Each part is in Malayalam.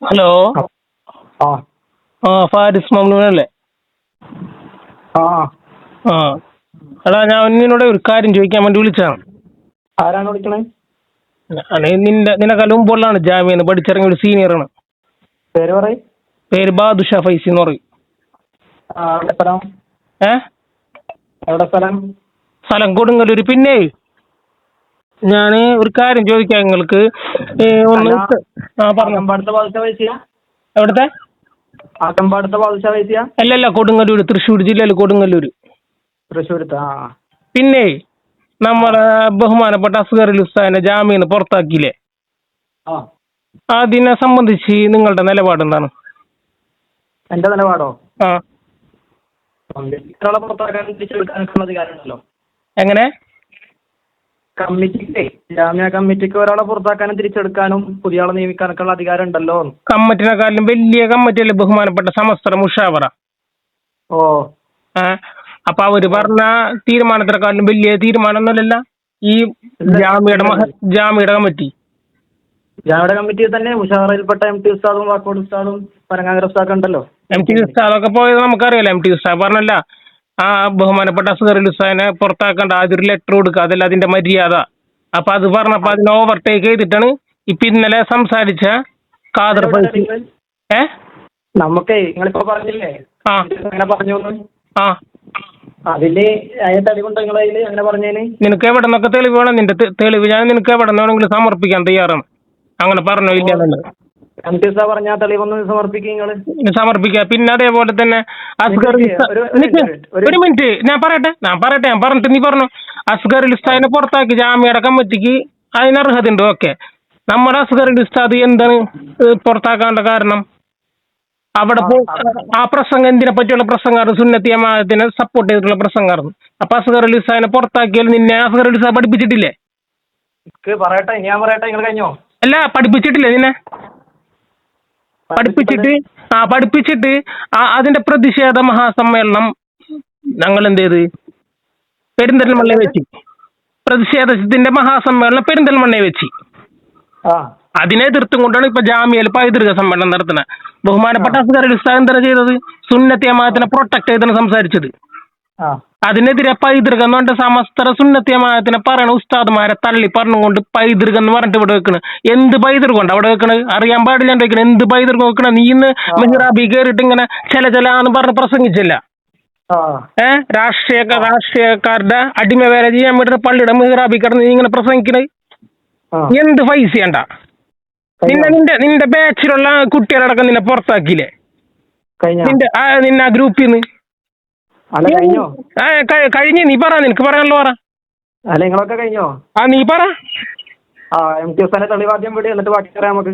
ഹലോ. ആ ഫാരിസ് മംനൂനല്ലേ? ആ ആ എടാ, ഞാൻ നിന്നോട് ഒരു കാര്യം ചോദിക്കാൻ വേണ്ടി വിളിച്ചതാണ്. ആരാണ് വിളിക്കണേ? നിന്നെക്കാളും മുമ്പുള്ളതാണ്, ജാമ്യന്ന് പഠിച്ചിറങ്ങിയ ഒരു സീനിയറാണ്. പേര് പറയ്. പേര് ബാദുഷാ ഫൈസി എന്ന് പറയും. എവിടെ സ്ഥലം? ഏ എവിടെ സ്ഥലം? സ്ഥലം കൊടുങ്ങല്ലൂര്. പിന്നെ ഞാൻ ഒരു കാര്യം ചോദിക്കാം നിങ്ങൾക്ക്. ഒന്ന് പറഞ്ഞു. ആക്കമ്പാടത്തെ ബാദുഷ വൈസിയ? എവിടത്തെ? ആക്കമ്പാടത്തെ ബാദുഷ വൈസിയ? അല്ലല്ല, കൊടുങ്ങല്ലൂര്, തൃശ്ശൂർ ജില്ലയിൽ കൊടുങ്ങല്ലൂര്. തൃശ്ശൂരത്ത്. ആ പിന്നെ നമ്മുടെ ബഹുമാനപ്പെട്ട അസ്ഗർ അലി ഉസ്താദിനെ ജാമ്യന്ന് പുറത്താക്കിയില്ലേ? ആ അതിനെ സംബന്ധിച്ച് നിങ്ങളുടെ നിലപാട് എന്താണ്? എന്റെ നിലപാടോ? ആ ഒരാളെ പുറത്താക്കാൻ തിരിച്ചെടുക്കാനൊക്കെ അധികാരമുണ്ടല്ലോ. എങ്ങനെ? കമ്മിറ്റിക്ക്, ജാമ്യ കമ്മിറ്റിക്ക് ഒരാളെ പുറത്താക്കാനും തിരിച്ചെടുക്കാനും പുതിയ ആളെ നിയമിക്കാനൊക്കെ ഉള്ള അധികാരം ഉണ്ടല്ലോ. കമ്മിറ്റിനെക്കാളും വലിയ കമ്മിറ്റിയല്ലേ ബഹുമാനപ്പെട്ട സമസ്ത മുഷാവറ. ഓ അപ്പൊ അവര് പറഞ്ഞ തീരുമാനത്തിനെക്കാളും വലിയ തീരുമാനമൊന്നുമല്ല ഈ ജാമ്യയുടെ കമ്മിറ്റി. ജാമ്യയുടെ കമ്മിറ്റിയിൽ തന്നെ മുഷാവറയിൽപ്പെട്ട MT ഉസ്താദും വാക്കോട് ഉസ്താദും പരങ്ങാങ്കര ഉസ്താദൊക്കെ ഉണ്ടല്ലോ. MT ഉസ്താദൊക്കെ പോയത് നമുക്കറിയാലോ. MT ഉസ്താദ് പറഞ്ഞല്ല, ആ ബഹുമാനപ്പെട്ട അസ്ഗർ അലി ഉസ്താദിനെ പുറത്താക്കേണ്ട, അതൊരു ലെറ്റർ കൊടുക്കുക, അതല്ല അതിന്റെ മര്യാദ. അപ്പൊ അത് പറഞ്ഞപ്പോ അതിനെ ഓവർടേക്ക് ചെയ്തിട്ടാണ് ഇപ്പൊ ഇന്നലെ സംസാരിച്ച ഖാദർ ഫൈസി. നമുക്കേ നിങ്ങളിപ്പോ പറഞ്ഞില്ലേ അങ്ങനെ പറഞ്ഞു. ആ അതില് അതിന് തെളിവുണ്ടോ നിങ്ങളെ കയ്യില് അങ്ങനെ പറഞ്ഞതിന്? നിനക്ക് എവിടെ നിന്നൊക്കെ തെളിവ് വേണം? നിന്റെ തെളിവ് ഞാൻ നിനക്ക് എവിടെ നിന്നെങ്കിലും സമർപ്പിക്കാൻ തയ്യാറാണ്. അങ്ങനെ പറഞ്ഞോ ഇല്ലാന്നുള്ളത് MT ഉസ്താദ് പറഞ്ഞ തെളിവൊന്ന് സമർപ്പിക്കുക നിങ്ങള്. സമർപ്പിക്കുക. പിന്നെ അതേപോലെ തന്നെ അസ്ഗർ ഒരു മിനിറ്റ് ഞാൻ പറഞ്ഞിട്ട് നീ പറഞ്ഞു. അസ്ഗർ അലി ഉസ്താദിനെ പുറത്താക്കി ജാമ്യയുടെ കമ്മിറ്റിക്ക് അതിന് അർഹതയുണ്ട്. ഓക്കെ, നമ്മുടെ അസ്ഗർ അലി ഉസ്താദ് എന്താണ് പുറത്താക്കാനുള്ള കാരണം? അവിടെ ആ പ്രസംഗം എന്തിനെ പറ്റിയുള്ള പ്രസംഗമായിരുന്നു? സുന്നത്തി ജമാഅത്തിനെ സപ്പോർട്ട് ചെയ്തിട്ടുള്ള പ്രസംഗമായിരുന്നു. അപ്പൊ അസ്ഗർ അലി ഉസ്താദിനെ പുറത്താക്കിയാൽ നിന്നെ അസ്ഗർ അലി ഉസ്താദ് പഠിപ്പിച്ചിട്ടില്ലേ? പറയട്ടെ, ഞാൻ പറയട്ടെ, നിങ്ങൾ കഴിഞ്ഞോ? അല്ല, പഠിപ്പിച്ചിട്ടില്ലേ നിന്നെ? പഠിപ്പിച്ചിട്ട് അതിന്റെ പ്രതിഷേധ മഹാസമ്മേളനം ഞങ്ങൾ എന്ത് ചെയ്ത് പെരിന്തൽമണ്ണ വെച്ച്, പ്രതിഷേധത്തിന്റെ മഹാസമ്മേളനം പെരിന്തൽമണ്ണ വെച്ച് അതിനെ എതിർത്തും കൊണ്ടാണ് ഇപ്പൊ ജാമ്യയിൽ പൈതൃക സമ്മേളനം നടത്തുന്നത്. ബഹുമാനപ്പെട്ട അസ്ഗർ അലി ഉസ്താദ് എന്താണ് ചെയ്തത്? സുന്നത്തി ജമാഅത്തിനെ പ്രൊട്ടക്ട് ചെയ്താണ് സംസാരിച്ചത്. അതിനെതിരെ പൈതൃകം എന്ന് പറഞ്ഞിട്ട് സമസ്ത സുന്നത്തി ജമാഅത്തിനെ പറയണ ഉസ്താദ്മാരെ തള്ളി പറഞ്ഞുകൊണ്ട് പൈതൃകം എന്ന് പറഞ്ഞിട്ട് ഇവിടെ വെക്കണത്. എന്ത് പൈതൃകം കൊണ്ട് അവിടെ വെക്കണത്? അറിയാൻ പാടില്ല വെക്കണത്. എന്ത് പൈതൃകം വെക്കണ? നീ ഇന്ന് മെഹ്റാബി കയറിയിട്ട് ഇങ്ങനെ ചില പറഞ്ഞ് പ്രസംഗിച്ചില്ല. രാഷ്ട്രീയക്കാരുടെ അടിമ വേല ചെയ്യാൻ വേണ്ടിട്ട് പള്ളിയുടെ മെഹ്റാബി കിടന്ന് നീ ഇങ്ങനെ പ്രസംഗിക്കണത് എന്ത് പൈസ ചെയ്യണ്ട? നിന്റെ ബാച്ചിലുള്ള കുട്ടികളടക്കം നിന്നെ പുറത്താക്കിയില്ലേ നിന്നെ ആ ഗ്രൂപ്പിൽ നിന്ന്? കഴിഞ്ഞ് നീ പറ, നിനക്ക് പറയാനുള്ള പറ. നിങ്ങളൊക്കെ കഴിഞ്ഞോ? നീ പറ. MT ഉസ്താദിന്റെ തെളിവാദ്യം വിട്, എന്നിട്ട് ബാക്കി പറയാം നമുക്ക്.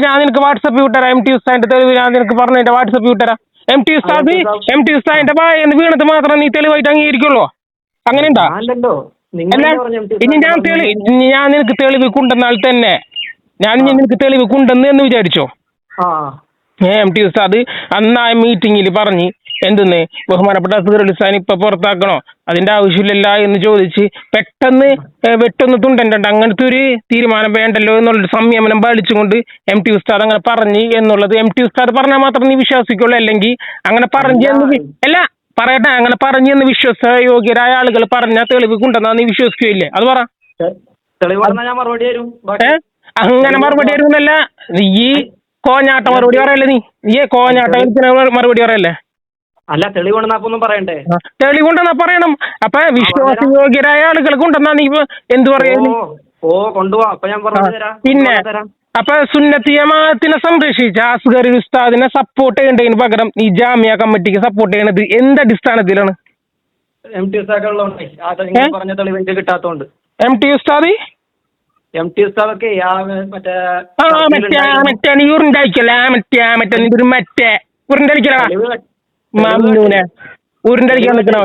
ഞാൻ നിനക്ക് വാട്സപ്പ് വിട്ടരാം. MT ഉസ്താദിന്റെ തെളിവ് ഞാൻ നിനക്ക് പറഞ്ഞതിന്റെ വാട്സപ്പ് വിട്ടരാം. MT ഉസ്താദിന്റെ എന്ന് വീണത് മാത്രം നീ തെളിവായിട്ട് അംഗീകരിക്കുള്ളൂ? അങ്ങനെയുണ്ടാ? ഇനി ഞാൻ നിനക്ക് തെളിവ് കൊണ്ടെന്നാൽ തന്നെ നിനക്ക് തെളിവ് കൊണ്ടെന്ന് എന്ന് വിചാരിച്ചോ? MT ഉസ്താദ് അന്നാ മീറ്റിംഗിൽ പറഞ്ഞ് എന്തെന്ന്, ബഹുമാനപ്പെട്ട അസ്ഗർ അലി ഉസ്താദിനെ ഇപ്പൊ പുറത്താക്കണോ, അതിന്റെ ആവശ്യമില്ല എന്ന് ചോദിച്ച് പെട്ടെന്ന് വെട്ടൊന്ന് തുണ്ടണ്ട, അങ്ങനത്തെ ഒരു തീരുമാനം വേണ്ടല്ലോ എന്നുള്ളൊരു സംയമനം പാലിച്ചുകൊണ്ട് MT ഉസ്താദ് അങ്ങനെ പറഞ്ഞു എന്നുള്ളത് MT ഉസ്താദ് പറഞ്ഞാൽ മാത്രം നീ വിശ്വസിക്കുള്ളൂ. അല്ലെങ്കിൽ അങ്ങനെ പറയട്ടെ, അങ്ങനെ പറഞ്ഞെന്ന് വിശ്വാസയോഗ്യരായ ആളുകൾ പറഞ്ഞ തെളിവ് കൊണ്ടെന്നാ നീ വിശ്വസിക്കുകയില്ലേ? അത് പറ. അങ്ങനെ മറുപടി ആയിരുന്നല്ല, നീ കോഞ്ഞാട്ട മറുപടി പറയല്ലേ? നീ കോഞ്ഞാട്ട മറുപടി പറയല്ലേ? അല്ല, തെളിവുണ്ടെന്നൊന്നും പറയണ്ടേ? തെളിവുണ്ടെന്നാ പറയണം. അപ്പൊ വിശ്വാസയോഗ്യരായ ആളുകൾ കൊണ്ടെന്നാ നീ എന്ത് പറയുന്നു? പിന്നെ അപ്പൊ സുന്നത്തി ജമാഅത്തിനെ സംരക്ഷിച്ച അസ്ഗർ അലി ഉസ്താദിനെ സപ്പോർട്ട് ചെയ്യേണ്ടതിന് പകരം ഈ ജാമ്യ കമ്മിറ്റിക്ക് സപ്പോർട്ട് ചെയ്യണത് എന്ത് അടിസ്ഥാനത്തിലാണ്? MT ഉസ്താദ് ഉസ്താദൊക്കെ ഉരുണ്ടടിക്കാൻ നിൽക്കണ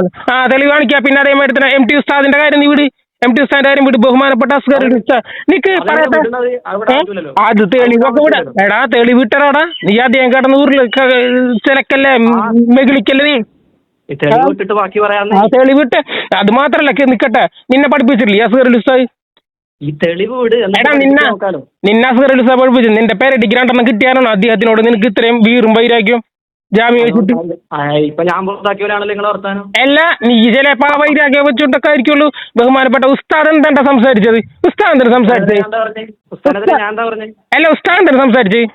തെളിവ് കാണിക്കാം. പിന്നെ അതേമാതിരി തന്നെ MT ഉസ്താദിന്റെ കാര്യം നീ വിട്. MT ഉസ്താദിന്റെ കാര്യം വിട്. ബഹുമാനപ്പെട്ട അസ്ഗർ അലി ഉസ്താദ് നിക്ക് പറയട്ടെ. അത് തെളിവൊക്കെ വിട. എടാ, തെളിവ് വിട്ടറാടാ. നീ അദ്ദേഹം കിടന്ന് ചിലക്കല്ലേ മെഗിളിക്കല്ലേ? നീ തെളിവിട്ട് അത് മാത്രല്ല നിക്കട്ടെ, നിന്നെ പഠിപ്പിച്ചിട്ടില്ലേ അസ്ഗർ അലി ഉസ്താദ്? ഈ തെളിവ് വിട് എടാ എന്നിട്ട് നോക്കാലോ. നിന്നെ അസ്ഗറുൽ ഉസ്താദ് പഠിപ്പിച്ചു, നിന്റെ പേര് ഡിഗ്രാണ്ടെണ്ണം കിട്ടിയാണോ അദ്ദേഹത്തിനോട് നിനക്ക് ഇത്രയും വീറും വൈരാഗ്യം ജാമ്യം വെച്ചിട്ട്? ഇപ്പൊ ഞാൻ പുറത്താക്കിയവരാണല്ലോ നിങ്ങളെ വർത്താനം. അല്ല, നീ ചിലപ്പോ ആ വൈരാഗ്യം വെച്ചിട്ടൊക്കെ ആയിരിക്കുള്ളൂ. ബഹുമാനപ്പെട്ട ഉസ്താദ് എന്താ സംസാരിച്ചത്? ഉസ്താദ് എന്താണ് സംസാരിച്ചത്? ഞാൻ എന്താ പറഞ്ഞേ? അല്ല, ഉസ്താദ് എന്താണ് സംസാരിച്ചത്?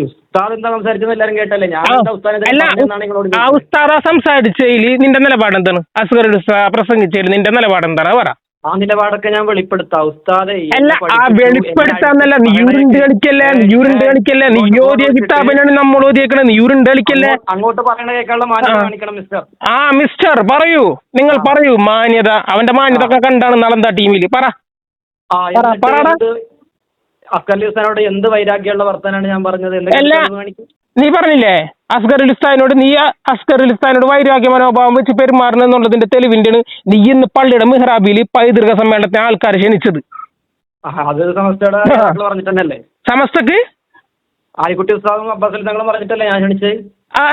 ഉസ്താദ് എന്താ സംസാരിച്ചെന്ന് എല്ലാരും കേട്ടല്ലേ. ഞാൻ അല്ല, ആ ഉസ്താദ് സംസാരിച്ചതിൽ നിന്റെ നിലപാട് എന്താണ്? അസ്ഗറുൽ ഉസ്താദ് പ്രസംഗിച്ചതിൽ നിന്റെ നിലപാട് എന്താണ്? പറ. ആ നിലപാടൊക്കെ ഞാൻ വെളിപ്പെടുത്താം ഉസ്താദേ. അല്ല, ആ വെളിപ്പെടുത്താന്നല്ല, നീ യൂറിണ്ട് കളിക്കല്ലേ, നീ ഓതിയ കിതാബിനാണ് നമ്മൾ ഓതിയേക്കണത്, നീ യൂറിണ്ട് കളിക്കല്ലേ. അങ്ങോട്ട് പറയണ കേൾക്കാനുള്ള മാന്യത കാണിക്കണം മിസ്റ്റർ. ആ മിസ്റ്റർ പറയൂ, നിങ്ങൾ പറയൂ മാന്യത. അവന്റെ മാന്യത ഒക്കെ കണ്ടാണ് നളന്ത ടീമിൽ. പറ. അസ്ഗറുൽ ഉസ്താദിനോട് എന്ത് വൈരാഗ്യമുള്ള വർത്താനാണ് ഞാൻ പറഞ്ഞത്? നീ പറഞ്ഞില്ലേ അസ്ഗറുൽ ഉസ്താദിനോട് വൈരാഗ്യ മനോഭാവം വെച്ച് പെരുമാറണം എന്നുള്ളതിന്റെ തെളിവിന്റെയാണ് നീ ഇന്ന് പള്ളിയുടെ മിഹ്റാബിൽ പൈതൃക സമ്മേളനത്തിന് ആൾക്കാരെ ക്ഷണിച്ചത്. അത് സമസ്തയുടെ പറഞ്ഞിട്ടല്ലേ? സമസ്തക്ക് ആലിക്കുട്ടി ഉസ്താദും അബ്ബാസ് തങ്ങളും പറഞ്ഞിട്ടല്ലേ ഞാൻ ക്ഷണിച്ചത്?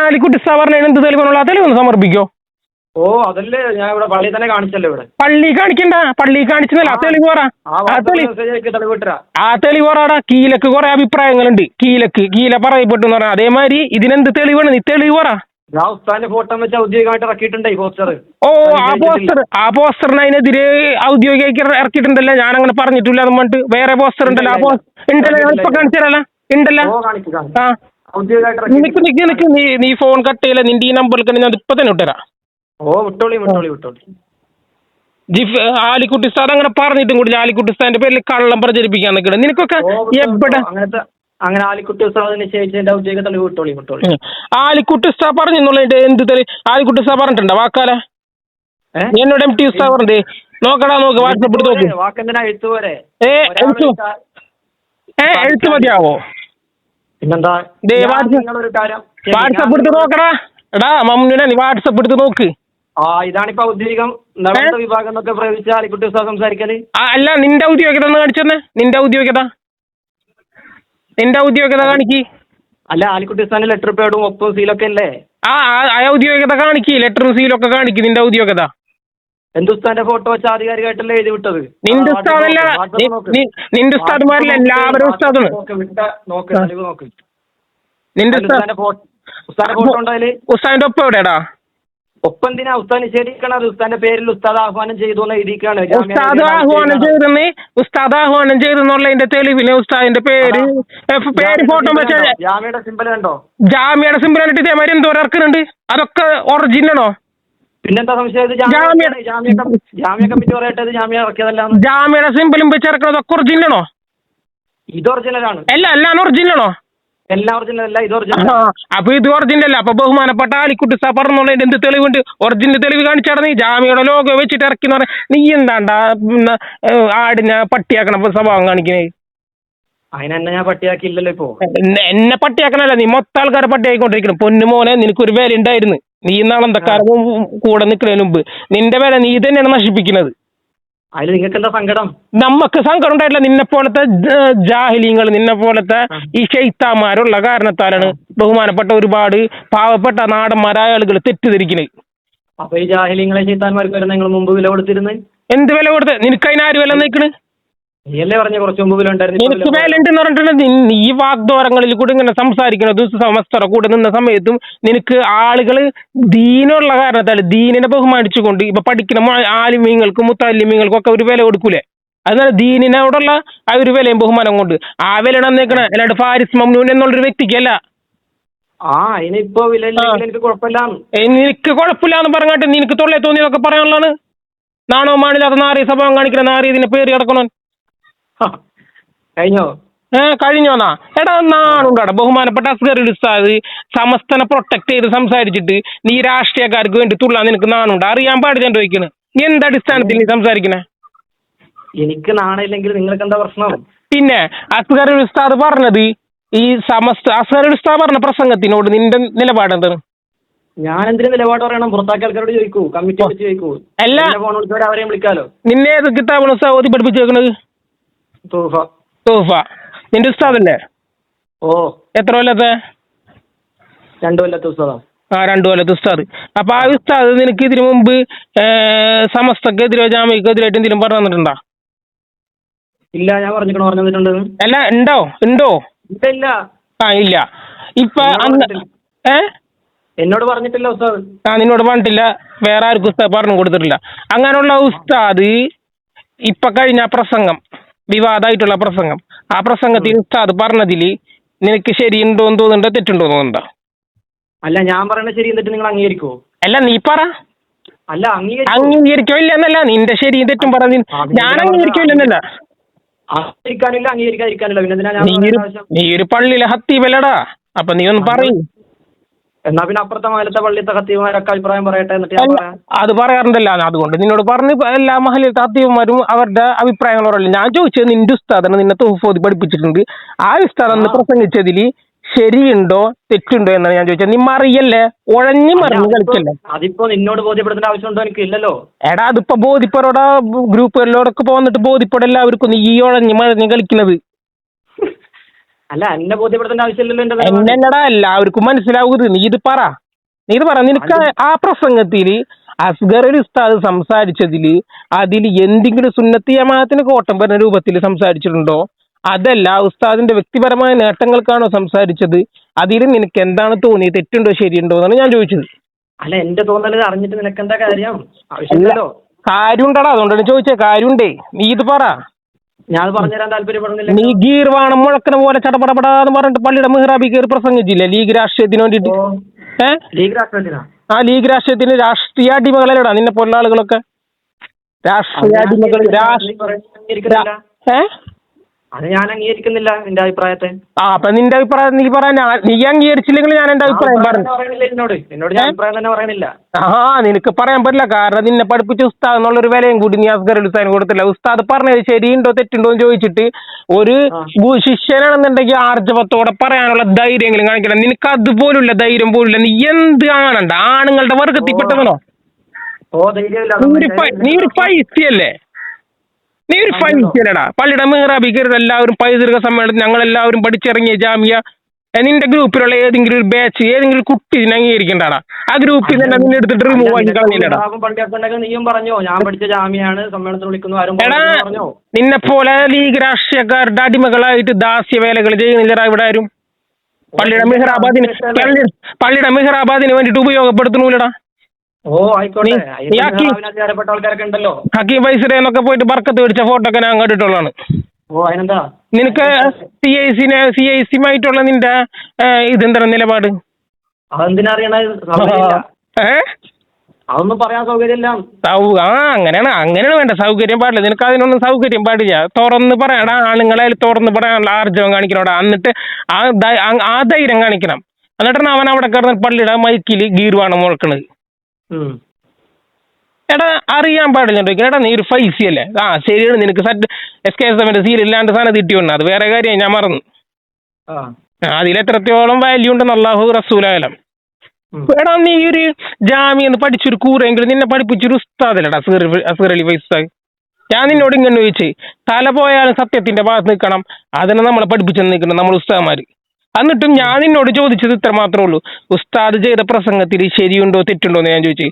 ആലിക്കുട്ടി ഉസ്താദ് പറഞ്ഞ എന്ത് തെളിവാണുള്ള തെളിവൊന്ന് സമർപ്പിക്കോ? ഓ അതല്ലേ ഞാൻ ഇവിടെ പള്ളി തന്നെ കാണിച്ചല്ലോ. ഇവിടെ പള്ളി കാണിക്കണ്ട, പള്ളി കാണിച്ചതല്ല. ആ തെളിവ് പറ. ആ തെളിവ് പറയാടാ. കീലക്ക് കുറെ അഭിപ്രായങ്ങളുണ്ട്. കീല പറയപ്പെട്ടു എന്ന് പറഞ്ഞാൽ അതേമാതിരി ഇതിനെന്ത് തെളിവാണ്? നീ തെളിവ് പറ. ഉസ്താദിന്റെ ഫോട്ടോ വെച്ച് ഔദ്യോഗികമായിട്ട് ഇറക്കിയിട്ടുണ്ട് ഈ പോസ്റ്റർ. ഓ, ആ പോസ്റ്ററിന് അതിനെതിരെ ഔദ്യോഗിക ഇറക്കിയിട്ടുണ്ടല്ലോ. ഞാൻ അങ്ങനെ പറഞ്ഞിട്ടില്ല. അത് പറഞ്ഞിട്ട് വേറെ പോസ്റ്റർ ഉണ്ടല്ലോ. ആ ഉണ്ടല്ലോ, ഞാൻ ഇപ്പൊ കാണിച്ചതല്ല ഉണ്ടല്ലോ. നിനക്ക് നീ ഫോൺ കട്ട് ചെയ്യല. നിന്റെ ഈ നമ്പറിൽ ഞാൻ ഇപ്പൊ തന്നെ വിട്ടുതരാം. വിട്ടോളി. ആലിക്കുട്ടി ഉസ്താദ് അങ്ങനെ പറഞ്ഞിട്ടും കൂടി ആലിക്കുട്ടി ഉസ്താദിന്റെ പേരിൽ കള്ളം പ്രചരിപ്പിക്കാൻ നിൽക്കണം. നിനക്കൊക്കെ എവിടെ അങ്ങനെ ആലിക്കുട്ടി ഉസ്താദ് നിശ്ചയിച്ചതിന്റെ ഔദ്യോഗിക തെളിവ് വിട്ടോളി. ആലിക്കുട്ടി ഉസ്താദ് പറഞ്ഞെന്നുള്ളതിന്റെ എന്ത് തെളിവ്? ആലിക്കുട്ടി ഉസ്താദ് പറഞ്ഞിട്ടുണ്ടോ വാക്കാല? എന്നോട് MT ഉസ്താദ് പറഞ്ഞേ. നോക്കടാ, നോക്ക്, വാട്സപ്പ് എടുത്ത് നോക്ക്. വാക്കെന്തിനാ എഴുത്ത് പോരെ? എഴുത്ത് മതിയാവോ? പിന്നെന്താ? വാട്സപ്പ് എടുത്ത് നോക്കടാ. എടാ മമ്മുനെ, നീ വാട്സപ്പ് എടുത്ത് നോക്ക്. ഇതാണിപ്പോ ഔദ്യോഗികം വിഭാഗം എന്നൊക്കെ പ്രയോഗിച്ച ആലിക്കുട്ടി ഉസ്താദ് സംസാരിക്കല്. അല്ല, നിന്റെ ഔദ്യോഗികത ഒന്ന് കാണിച്ചെന്നെ. നിന്റെ ഔദ്യോഗികത കാണിക്ക്. അല്ല, ആലിക്കുട്ടി ഉസ്താദിന് ലെറ്റർ പേഡും ഒപ്പും സീലൊക്കെ അല്ലേ? ഔദ്യോഗികത കാണിക്ക്. ലെറ്ററും സീലൊക്കെ കാണിക്ക്. നിന്റെ ഔദ്യോഗികത. ഉസ്താദിന്റെ ഫോട്ടോ വെച്ച് ആധികാരികമായിട്ടല്ലേ എഴുതി വിട്ടത്? നിന്റെ ഉസ്താദല്ല, നിന്റെ ഉസ്താദ്മാരല്ല, എല്ലാവരും ഉസ്താദാണ്. നോക്ക്. നിന്റെ ഉസ്താദിന്റെ ഫോട്ടോ ഉണ്ടോ അതില്? ഉസ്താദിന്റെ ഒപ്പം എവിടെയാടാ? ഒപ്പെന്തിനാ ഉസ്താദ് നിഷേധിക്കണത്? ഉസ്താദിന്റെ പേരിൽ ഉസ്താദ് ആഹ്വാനം ചെയ്തു എഴുതിക്കാണ്. ഉസ്താദ് ആഹ്വാനം ചെയ്തെന്നുള്ളതിന്റെ തെളിവിന് ഉസ്താദിന്റെ പേര് ഫോട്ടോ വെച്ച ജാമ്യയുടെ സിമ്പൽ കണ്ടോ? ജാമ്യയുടെ സിമ്പൽ കണ്ടിട്ട് ഇതേമാതിരി എന്തോ ഇറക്കുന്നുണ്ട്. അതൊക്കെ ഒറിജിനലാണോ? പിന്നെന്താ സംശയം? ജാമ്യ കമ്മിറ്റി പറയട്ടെ ജാമ്യ ഇറക്കിയതല്ല. ജാമ്യയുടെ സിമ്പലും വെച്ച് ഇറക്കുന്നതൊക്കെ ഒറിജിനലാണോ? ഇത് ഒറിജിനലാണ്. എല്ലാം ഒറിജിനലാണോ? എല്ലാം ഒറിജിനൽ അല്ല, ഇത് ഒറിജിനൽ. അപ്പൊ ഇത് ഒറിജിനൽ അല്ല. അപ്പൊ ബഹുമാനപ്പെട്ട ആലിക്കുട്ടി ഉസ്താദ് പറഞ്ഞുള്ളതിന്റെ എന്ത് തെളിവുണ്ട്? ഒറിജിനൽ തെളിവ് കാണിച്ചാണ്. നീ ജാമ്യയുടെ ലോഗോ വെച്ചിട്ട് ഇറക്കിന്ന് പറഞ്ഞ നീ എന്താണ്ടാ ആടിനെ പട്ടിയാക്കണ സ്വഭാവം കാണിക്കുന്നത്? അതിനെന്നെ ഞാൻ പട്ടിയാക്കിയില്ലല്ലോ. ഇപ്പൊ എന്നെ പട്ടിയാക്കണല്ല, നീ മൊത്തം ആൾക്കാരെ പട്ടിയായിക്കൊണ്ടിരിക്കണം. പൊന്നു മോനെ, നിനക്കൊരു വില ഉണ്ടായിരുന്നു. നീ നാളെന്തക്കാരും കൂടെ നിൽക്കുന്നതിന് മുമ്പ് നിന്റെ വില നീ തന്നെയാണ് നശിപ്പിക്കുന്നത്. അതിൽ നിങ്ങൾക്ക് എന്താ സങ്കടം? നമുക്ക് സങ്കടം ഉണ്ടായിട്ടില്ല. നിന്നെ പോലത്തെ ജാഹിലീങ്ങൾ, നിന്നെ പോലത്തെ ഈ ശൈത്താന്മാരുള്ള കാരണത്താലാണ് ബഹുമാനപ്പെട്ട ഒരുപാട് പാവപ്പെട്ട നാടന്മാരായ ആളുകൾ തെറ്റിദ്ധരിക്കുന്നത്. അപ്പൊ ഈ ജാഹിലീങ്ങളെ ശൈത്താന്മാർക്ക് നിങ്ങൾ മുമ്പ് വില കൊടുത്തിരുന്നത്? എന്ത് വില കൊടുത്ത്? നിനക്ക് അതിനാര് വില നിൽക്കണ്? നീയല്ലേ പറഞ്ഞ കുറച്ച് മുമ്പ് വില ഉണ്ടായിരുന്നു. എനിക്ക് വില ഉണ്ടെന്ന് പറഞ്ഞിട്ടുണ്ട്. നീ ഈ വാഗ്ദോരങ്ങളിൽ കൂടെ ഇങ്ങനെ സംസാരിക്കുന്നത് സമസ്തറ കൂടെ നിന്ന സമയത്തും നിനക്ക് ആളുകൾ ദീനുള്ള കാരണത്താൽ ദീനിനെ ബഹുമാനിച്ചുകൊണ്ട് ഇപ്പൊ പഠിക്കുന്ന ആലിമീങ്ങൾക്കും മുത്താലിമീങ്ങൾക്കും ഒക്കെ ഒരു വില കൊടുക്കൂലേ? അതിനാൽ ദീനിനോടുള്ള ആ ഒരു വിലയും ബഹുമാനം കൊണ്ട് ആ വില നിൽക്കണേ. അല്ലാണ്ട് ഫാരിസ് മംനൂൻ എന്നുള്ളൊരു വ്യക്തിക്കല്ല. ഇനിയിപ്പോ വില എനിക്ക് കുഴപ്പമില്ല. നിനക്ക് കുഴപ്പമില്ലാന്ന് പറഞ്ഞിട്ട് നിനക്ക് തൊള്ളേ തോന്നിയതൊക്കെ പറയാനുള്ളതാണ്. നാണോ മാണില്ലാത്ത നാറിയ സ്വഭാവം കാണിക്കുന്ന നാറിയ ഇതിനെ പേര് കിടക്കണോ? കഴിഞ്ഞോന്നാ? എടാ നാണുണ്ടാടാ. ബഹുമാനപ്പെട്ട അസ്ഗറുൽ ഉസ്താദ് സമസ്തനെ പ്രൊട്ടക്ട് ചെയ്ത് സംസാരിച്ചിട്ട് നീ രാഷ്ട്രീയക്കാർക്ക് വേണ്ടി തുള്ളാൻ നിനക്ക് നാണുണ്ട്? അറിയാൻ പാടില്ല ചോദിക്കുന്നത്. നീ എന്ത് അടിസ്ഥാനത്തിൽ നീ സംസാരിക്കണേ? എനിക്ക് നാണയില്ലെങ്കിൽ നിങ്ങൾക്ക് എന്താ പ്രശ്നം? പിന്നെ അസ്ഗറുൽ ഉസ്താദ് പറഞ്ഞത് ഈ അസ്ഗറുൽ ഉസ്താദ് പറഞ്ഞ പ്രസംഗത്തിനോട് നിന്റെ നിലപാട് എന്താണ്? ഞാൻ എന്തിനു നിലപാട് പറയണം? പുറത്താക്കിയ ആൾക്കാരോട് ചോദിക്കൂ, കമ്മിറ്റി വിളിച്ച് ചോദിക്കൂ. എല്ലാ ഫോൺ വിളിച്ചവരെ അവരെയും വിളിക്കാലോ. നിന്നെ ഏത് കിതാബാണ് ഉസ്താദ് ഓതി പഠിപ്പിച്ചേക്കണത്? തൂഫ. നിന്റെ ഉസ്താദല്ലേ? എത്ര കൊല്ലത്തെ? 2 കൊല്ലത്തെ ഉസ്താദാ. 2 കൊല്ലത്തെ ഉസ്താദ്. അപ്പൊ ആ ഉസ്താദ് നിനക്ക് ഇതിനു മുമ്പ് സമസ്തക്കെതിരോ ജാമ്യക്കെതിരായിട്ട് എന്തെങ്കിലും പറഞ്ഞു തന്നിട്ടുണ്ടോ? ഇല്ല, ഞാൻ പറഞ്ഞിട്ടുണ്ട് പറഞ്ഞിട്ടുണ്ടെന്ന്. അല്ല ഉണ്ടോ ഉണ്ടോ? ഇല്ല ഇല്ല. ആ ഇല്ല. ഇപ്പൊ എന്നോട് അന്ന് പറഞ്ഞിട്ടില്ല. ഏ എന്നോട് പറഞ്ഞിട്ടില്ല ഉസ്താദ്. ആ നിന്നോട് പറഞ്ഞിട്ടില്ല, വേറെ ആർക്കും ഉസ്താദ് പറഞ്ഞു കൊടുത്തിട്ടില്ല. അങ്ങനെയുള്ള ഉസ്താദ് ഇപ്പൊ കഴിഞ്ഞ പ്രസംഗം, വിവാദമായിട്ടുള്ള പ്രസംഗം, ആ പ്രസംഗത്തിൽ ഉസ്താദ് പറഞ്ഞതിൽ നിനക്ക് ശരിയുണ്ടോന്ന് തോന്നുന്നുണ്ടോ തെറ്റുണ്ടോ തോന്നുന്നുണ്ടോ? അല്ല, ഞാൻ പറയണത് ശരി എന്നിട്ട് നിങ്ങൾ അംഗീകരിക്കുവോ? അല്ല നീ പറ. അല്ല, അംഗീകരിക്കോ ഇല്ലെന്നല്ല, നിന്റെ ശരിയും തെറ്റും പറഞ്ഞ ഞാൻ അംഗീകരിക്കോ ഇല്ലെന്നല്ല. അംഗീകരിക്കാനില്ല അംഗീകരിക്കാതിരിക്കാനില്ല, പിന്നെ എന്തിനാ ഞാൻ നീ പറയേണ്ട ആവശ്യം? നീ ഒരു പള്ളിയിലെ ഹത്തീബല്ലടാ, അപ്പൊ നീ ഒന്ന് പറയും. എന്നാ പിന്നെ അപ്പുറത്തെ മഹലത്തെ പള്ളിത്തെ ഖത്തീബുമാരൊക്കെ അഭിപ്രായം പറയട്ടെ, എന്നിട്ട് ഞാൻ പറയാം. അത് പറയാറുണ്ടല്ലോ, അതുകൊണ്ട് നിന്നോട് പറഞ്ഞ് എല്ലാ മഹലിലത്തെ ഹത്തീബുമാരും അവരുടെ അഭിപ്രായങ്ങൾ പറയില്ല. ഞാൻ ചോദിച്ചത് നിന്റെ ഉസ്താദാണ് നിന്നെ തൗഹീദ് പഠിപ്പിച്ചിട്ടുണ്ട്, ആ ഉസ്താദ് അന്ന് പ്രസംഗിച്ചതിൽ ശരിയുണ്ടോ തെറ്റുണ്ടോ എന്നാണ് ഞാൻ ചോദിച്ചത്. നീ മറിയല്ലേ, ഉഴഞ്ഞു മറിഞ്ഞ് കളിക്കല്ലേ. അതിപ്പോ നിന്നോട് ബോധ്യപ്പെടുത്തേണ്ട ആവശ്യമുണ്ടോ? എനിക്ക് ഇല്ലല്ലോ. എടാ അതിപ്പോ ബോധിപ്പറോടാ, ഗ്രൂപ്പുകളിലോടൊക്കെ പോന്നിട്ട് ബോധിപ്പട എല്ലാവർക്കും നീ ഈ ഉഴഞ്ഞ് മറിഞ്ഞ് കളിക്കുന്നത്. അല്ല, എന്നെ ബോധ്യപ്പെടുത്തേണ്ട ആവശ്യമില്ലല്ലോ. എന്നല്ലടാ എല്ലാവർക്കും മനസ്സിലാവുന്നത്. നീ ഇത് പറ. നിനക്ക് ആ പ്രസംഗത്തിൽ അസ്ഗർ അലി ഉസ്താദ് സംസാരിച്ചതിൽ അതിൽ എന്തെങ്കിലും സുന്നത്തി ജമാഅത്തിന് കോട്ടം വരുന്ന രൂപത്തിൽ സംസാരിച്ചിട്ടുണ്ടോ? അതല്ല ഉസ്താദിന്റെ വ്യക്തിപരമായ നേട്ടങ്ങൾക്കാണോ സംസാരിച്ചത്? അതിൽ നിനക്ക് എന്താണ് തോന്നിയത്, തെറ്റുണ്ടോ ശരിയുണ്ടോ എന്നാണ് ഞാൻ ചോദിച്ചത്. അല്ല, എന്റെ തോന്നൽ അറിഞ്ഞിട്ട് നിനക്ക് എന്താ കാര്യം? ആവശ്യമില്ലല്ലോ. കാര്യമുണ്ടടാ, അതുകൊണ്ടാണ് ചോദിച്ചത്. കാര്യമുണ്ടേ, നീ ഇത് പറ. ഞാൻ പറഞ്ഞുതരാൻ താല്പര്യപ്പെടുന്നില്ല. നീ ഗീർവാണം മുഴക്കണ പോലെ ചടപടപടാന്ന് പറഞ്ഞിട്ട് പള്ളിയുടെ മിഹ്റാബി കയറി പ്രസംഗിച്ചില്ലേ ലീഗ് രാഷ്ട്രീയത്തിന് വേണ്ടിട്ട്? ലീഗ് രാഷ്ട്രീയത്തിനാ? ആ ലീഗ് രാഷ്ട്രീയത്തിന് രാഷ്ട്രീയ അടിമകളല്ലടാ നിന്നെ പോലുള്ള ആളുകളൊക്കെ. രാഷ്ട്രീയ അടിമകൾ അത് ഞാൻ അംഗീകരിക്കുന്നില്ല നിന്റെ അഭിപ്രായത്തെ. ആ അപ്പൊ നിന്റെ അഭിപ്രായം നീ പറയാൻ, നീ അംഗീകരിച്ചില്ലെങ്കിൽ ഞാൻ എന്റെ അഭിപ്രായം പറഞ്ഞു. എന്നോട് ഞാൻ അഭിപ്രായം തന്നെ പറയണില്ല. നിനക്ക് പറയാൻ പറ്റില്ല, കാരണം നിന്നെ പഠിപ്പിച്ച ഉസ്താദ് എന്നുള്ളൊരു വിലയും കൂടി നീ അസ്ഗർ അലി ഉസ്താദിന് കൊടുത്തില്ല. ഉസ്താദ് പറഞ്ഞത് ശരിയുണ്ടോ തെറ്റുണ്ടോ എന്ന് ചോദിച്ചിട്ട് ഒരു ശിഷ്യനാണെന്നുണ്ടെങ്കിൽ ആർജവത്തോടെ പറയാനുള്ള ധൈര്യങ്ങളും കാണിക്കണം. നിനക്ക് അതുപോലുള്ള ധൈര്യം പോലുള്ള, നീ എന്ത് കാണണ്ട, ആണുങ്ങളുടെ വർഗത്തിൽപ്പെട്ടവനോ? നീ ഒരു പൈസയല്ലേ, നീ ഒരു ഫൈസിയല്ലടാ. പള്ളിയുടെ മിഹ്റാബി കയറി എല്ലാവരും പൈതൃക സമ്മേളനത്തിൽ ഞങ്ങളെല്ലാവരും പഠിച്ചിറങ്ങിയ ജാമിയ, നിന്റെ ഗ്രൂപ്പിലുള്ള ഏതെങ്കിലും ഒരു ബാച്ച് ഏതെങ്കിലും കുട്ടി അംഗീകരിക്കണ്ടാടാ. ആ ഗ്രൂപ്പിൽ തന്നെ നിന്നെ എടുത്തിട്ട് റിമൂവ് ആക്കി കളഞ്ഞില്ലടാ. നീയും പറഞ്ഞോ ഞാൻ പഠിച്ച ജാമിയാണ് സമ്മേളനത്തിൽ വിളിക്കുന്നു. നിന്നെ പോലെ ലീഗ് രാഷ്ട്രീയക്കാരുടെ അടിമകളായിട്ട് ദാസ്യവേലകൾ ചെയ്യുന്നില്ലടാ ഇവിടെ ആരും. പള്ളിയുടെ മിഹ്റാബാദിന് വേണ്ടിട്ട് ഉപയോഗപ്പെടുത്തണൂലടാ. ഹക്കീം ഫൈസൽ എന്നൊക്കെ പോയിട്ട് ബർക്കത്ത് പിടിച്ച ഫോട്ടോ ഒക്കെ ഞാൻ കണ്ടിട്ടുള്ളതാണ്. നിനക്ക് CIC-മായിട്ടുള്ള നിന്റെ ഇതെന്താണ് നിലപാട്? അതൊന്നും പറയാൻ സൗകര്യമില്ല. അങ്ങനെയാണ് വേണ്ട, സൗകര്യം പാടില്ല. നിനക്ക് അതിനൊന്നും സൗകര്യം പാടില്ല. തുറന്ന് പറയടാ, ആണുങ്ങളെ തുറന്ന് പറയാനുള്ള ആർജവം കാണിക്കണോടാ. എന്നിട്ട് ആ ധൈര്യം കാണിക്കണം. എന്നിട്ടാണ് അവൻ അവിടെ കിടന്ന് പള്ളിയുടെ മൈക്കിൽ ഗീർവാണം മുഴക്കണത്. എടാ അറിയാൻ പാടില്ല. എടാ നീ ഒരു ഫൈസിയല്ലേ? ശരിയാണ്, നിനക്ക് SKSM-ന്റെ സീൽ ഇല്ലാണ്ട് സാധനം കിട്ടിയോണ്ട് അത് വേറെ കാര്യം, ഞാൻ മറന്നു. അതിലെത്രത്തോളം വാല്യൂ ഉണ്ടെന്ന് അല്ലാഹു റസൂലായാലും. എടാ നീ ഒരു ജാമ്യം പഠിച്ചൊരു കൂറെങ്കിലും നിന്നെ പഠിപ്പിച്ചൊരു ഉസ്താദല്ലടാ അസ്ഗർ അലി ഫൈസൽ. ഞാൻ നിന്നോട് ഇങ്ങനെ ചോദിച്ചേ, തല പോയാലും സത്യത്തിന്റെ ഭാഗത്ത് നിൽക്കണം, അതിനെ നമ്മളെ പഠിപ്പിച്ചു നിൽക്കണം നമ്മൾ ഉസ്താദ്മാര്. എന്നിട്ടും ഞാൻ നിന്നോട് ചോദിച്ചത് ഇത്ര മാത്രമേ ഉള്ളൂ, ഉസ്താദ് ചെയ്ത പ്രസംഗത്തിൽ ശരിയുണ്ടോ തെറ്റുണ്ടോ എന്ന് ഞാൻ ചോദിച്ചു.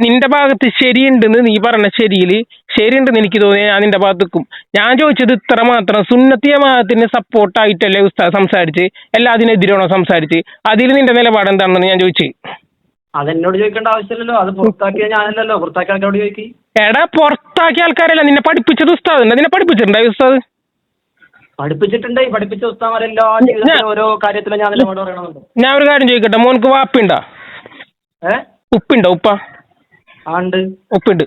നിന്റെ ഭാഗത്ത് ശരിയുണ്ടെന്ന് നീ പറഞ്ഞ ശരിയുണ്ടെന്ന് എനിക്ക് തോന്നിയാൽ ഞാൻ നിന്റെ ഭാഗത്ത് നിൽക്കും. ഞാൻ ചോദിച്ചത് ഇത്ര മാത്രം, സുന്നത്തി ജമാഅത്തിന് സപ്പോർട്ടായിട്ടല്ലേ ഉസ്താദ് സംസാരിച്ച്, എല്ലാത്തിനെതിരാണോ സംസാരിച്ച്? അതിൽ നിന്റെ നിലപാട് എന്താണെന്ന് ഞാൻ ചോദിച്ചു. അതെന്നോട് ചോദിക്കേണ്ട ആവശ്യമില്ലല്ലോ, അത് പുറത്താക്കിയ ഞാനല്ലല്ലോ, പുറത്താക്കിയ ആൾക്കാരോട് ചോദിക്കും. എടാ പുറത്താക്കിയ ആൾക്കാരല്ല, നിന്നെ പഠിപ്പിച്ചത് ഉസ്താദ്. നിന്നെ പഠിപ്പിച്ചിട്ടുണ്ടായി ഉസ്താദ്? പഠിപ്പിച്ചിട്ടുണ്ട്. പഠിപ്പിച്ച ഉസ്താദുമാരെല്ലാ ജീവിതത്തിലും ഓരോ കാര്യത്തിലും ഞാൻ നിലപാട് പറയണമെന്നുണ്ട്. ഞാൻ ഒരു കാര്യം ചോദിക്കട്ടെ, മോനക്ക് വാപ്പുണ്ടോ? ഉപ്പുണ്ടോ? ഉപ്പുണ്ട്.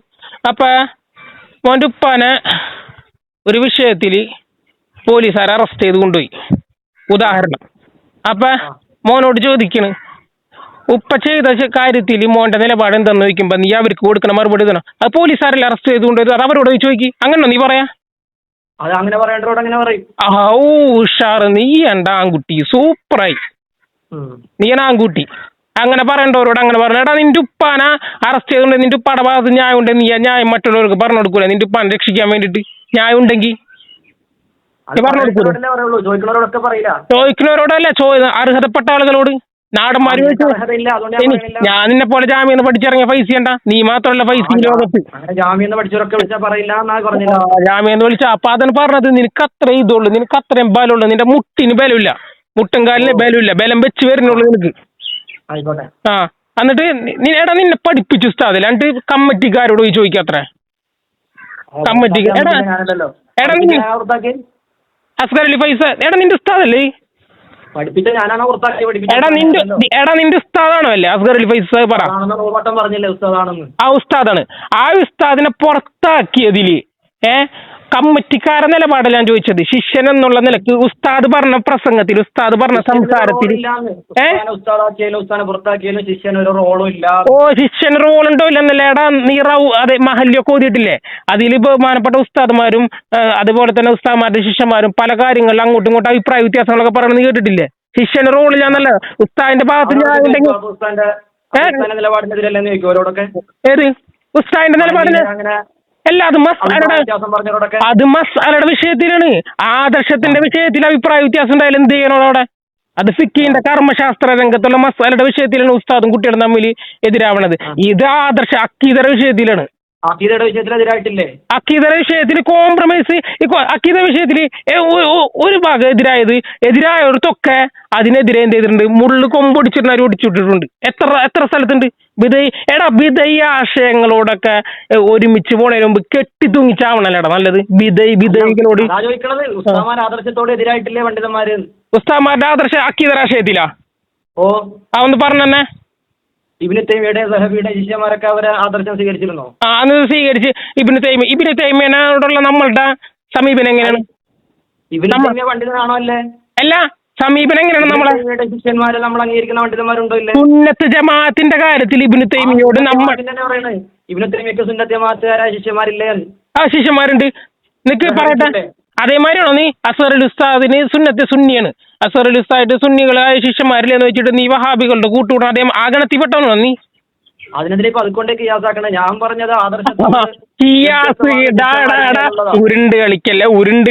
അപ്പൊ മോന്റെ ഉപ്പാനെ ഒരു വിഷയത്തിൽ പോലീസുകാർ അറസ്റ്റ് ചെയ്ത് കൊണ്ടുപോയി, ഉദാഹരണം. അപ്പൊ മോനോട് ചോദിക്കണ്, ഉപ്പ ചെയ്ത കാര്യത്തിൽ മോന്റെ നിലപാട് എന്താന്ന് ചോദിക്കുമ്പോ നീ അവർക്ക് കൊടുക്കണ മറുപടി തരണം. അത് പോലീസുകാരല്ലേ അറസ്റ്റ് ചെയ്ത് കൊണ്ടുപോയത്, അത് അവരോട് ചോദിക്കും. അങ്ങനെ നീ പറയാ? അത് അങ്ങനെ പറയേണ്ടവരോട് അങ്ങനെ പറയും. ഉഷാറ്, നീ എൻ്റെ ആൺകുട്ടി, സൂപ്പറായി. നീ ആണ് ആൺകുട്ടി. അങ്ങനെ പറയേണ്ടവരോട് അങ്ങനെ പറഞ്ഞു. എടാ നിന്റെ ഉപ്പാന അറസ്റ്റ് ചെയ്തുകൊണ്ട് നിന്റെ ഉപ്പാടെ ഭാഗത്ത് ന്യായം ഉണ്ടെങ്കിൽ നീ ന്യായം മറ്റുള്ളവർക്ക് പറഞ്ഞു കൊടുക്കൂല? നിന്റെ ഉപ്പാനെ രക്ഷിക്കാൻ വേണ്ടിട്ട് ന്യായം ഉണ്ടെങ്കിൽ പറഞ്ഞു കൊടുക്കൂല? ചോദിക്കുന്നവരോടല്ല, അർഹതപ്പെട്ട ആളുകളോട്. നാടന്മാര് അർഹതയില്ല, അതുകൊണ്ട് ഞാൻ പറയുന്നില്ല. ഞാൻ നിന്നെ പോലെ ജാമ്യം പഠിച്ചിറങ്ങിയ പൈസ ചെയ്യണ്ട, നീ മാത്രമല്ല പൈസ ലോകത്ത് അങ്ങനെ ജാമ്യം പഠിച്ചവരൊക്കെ വിളിച്ചാൽ പറയില്ല എന്നാ പറഞ്ഞില്ല. ജാമ്യം വിളിച്ച അപ്പൊ അതാണ് പറഞ്ഞത്. നിനക്ക് അത്ര ഇതുള്ളൂ, നിനക്ക് അത്രയും ബലമുള്ളൂ. നിന്റെ മുട്ടിന് ബലമില്ല, മുട്ടൻകാലിന് ബലമില്ല, ബലം വെച്ച് വരുന്നുള്ളൂ നിനക്ക്. ആയിക്കോട്ടെ. ആ എന്നിട്ട് എടാ നിന്നെ പഠിപ്പിച്ചു ഉസ്താദ്, എന്നിട്ട് കമ്മിറ്റിക്കാരോട് പോയി ചോദിക്കത്രേ. കമ്മിറ്റി എടാ അസ്കർ അലി പൈസ എടാ നിന്റെ ഉസ്താദല്ലേ? പഠിപ്പിച്ച ഞാനാണോ എടാ നിന്റെ ഉസ്താദാണോ അല്ലേ അസ്കർ അലി പൈസ? പറ. പറഞ്ഞില്ലേ ഉസ്താദാണെന്ന്? ആ ഉസ്താദാണ്. ആ ഉസ്താദിനെ പുറത്താക്കിയതില് കമ്മിറ്റിക്കാരെ നിലപാടല്ല ഞാൻ ചോദിച്ചത്. ശിഷ്യൻ എന്നുള്ള നിലക്ക് ഉസ്താദ് പറഞ്ഞ പ്രസംഗത്തിൽ, ഉസ്താദ് പറഞ്ഞ സംസാരത്തിൽ ഓ ശിഷ്യന് റോളുണ്ടോ ഇല്ലെന്നല്ല. എടാ നീ അതെ മഹല്യൊക്കെ ഓതിയിട്ടില്ലേ? അതിൽ ബഹുമാനപ്പെട്ട ഉസ്താദ്മാരും അതുപോലെ തന്നെ ഉസ്താദ്മാരുടെ ശിഷ്യന്മാരും പല കാര്യങ്ങളിലും അങ്ങോട്ടും ഇങ്ങോട്ടും അഭിപ്രായ വ്യത്യാസങ്ങളൊക്കെ പറയുന്നത് കേട്ടിട്ടില്ലേ? ശിഷ്യന് റോളില്ലാന്നല്ല. ഉസ്താദിന്റെ ഭാഗത്ത് ഞാൻ ഉണ്ടെങ്കിൽ ഏത് ഉസ്താദിന്റെ നിലപാടിന് അല്ല, അത് മസ്അലയുടെ വിഷയത്തിലാണ്. ആദർശത്തിന്റെ വിഷയത്തിൽ അഭിപ്രായ വ്യത്യാസം ഉണ്ടായാലും എന്ത് ചെയ്യണോ അവിടെ? അത് ഫിഖിന്റെ കർമ്മശാസ്ത്ര രംഗത്തുള്ള മസ്അലയുടെ വിഷയത്തിലാണ് ഉസ്താദും കുട്ടികളും തമ്മിൽ എതിരാവണത്. ഇത് ആദർശ അക്കീദയുടെ വിഷയത്തിലാണ്. അക്കീദയുടെ വിഷയത്തിൽ എതിരായിട്ടില്ലേ? അക്കീദയുടെ വിഷയത്തിൽ കോംപ്രമൈസ്, അക്കീദ വിഷയത്തിൽ ഒരു ഭാഗം എതിരായവർക്കൊക്കെ അതിനെതിരെ എന്ത് ചെയ്തിട്ടുണ്ട്? മുള്ളു കൊമ്പൊടിച്ചിരുന്നവർ ഒടിച്ചിട്ടിട്ടുണ്ട്. എത്ര സ്ഥലത്തുണ്ട് ബിദൈ ആശയങ്ങളോടൊക്കെ ഒരുമിച്ച് പോണതിന് മുമ്പ് കെട്ടി തൂങ്ങിച്ചാവണല്ലേടാ നല്ലത്. ബിദൈകളോട് ആദർശത്തോട് എതിരായിട്ടില്ലേ പണ്ഡിതന്മാര്? ഉസ്താദ്മാരുടെ ആദർശ അക്കീദ ആശയത്തിലാ? ഓ അതൊന്ന് പറഞ്ഞെന്നെ. ഇബ്നു തൈമിയുടെ സഹബിയുടെ ശിഷ്യന്മാരൊക്കെ അവരെ ആദർശം സ്വീകരിച്ചിരുന്നോ? അത് സ്വീകരിച്ച്. ഇബ്നു തൈമിയോടുള്ള നമ്മളുടെ സമീപനം എങ്ങനെയാണ്? ഇബ്നു തൈമിയ പണ്ഡിതനാണോ അല്ലേ? അല്ല, സമീപനം എങ്ങനെയാണ്? നമ്മളെ ശിഷ്യന്മാരെ നമ്മൾ അംഗീകരിക്കുന്ന പണ്ഡിതന്മാരുണ്ടോ ഇല്ലേ? സുന്നത്ത് ജമാഅത്തിന്റെ കാര്യത്തിൽ ഇബ്നു തൈമിയോട് നമ്മൾ ഇബ്നു തൈമിയക്ക് സുന്നത്ത് ജമാഅത്തുകാരായ ശിഷ്യന്മാരില്ലേ? ആ ശിഷ്യന്മാരുണ്ട്. നിനക്ക് പറയട്ടെ, അതേമാതിരിയാണോ നീ അസ്ഹറുൽ ഉസ്താദിന് സുന്നത്ത് സുന്നിയാണ്, അസ്ഹറുൽ ഉസ്താദ് സുന്നികളായ ശിഷ്യന്മാരില്ലെന്ന് വെച്ചിട്ട് നീ വഹാബികളുടെ കൂട്ടുകൂടാൻ അദ്ദേഹം ആ ഗണത്തിൽപ്പെട്ടാണോ നീ? അതിനെതിരെ ഇപ്പൊ അതുകൊണ്ടേ കിയാസാക്കണേ. ഞാൻ പറഞ്ഞത് ഉരുണ്ട്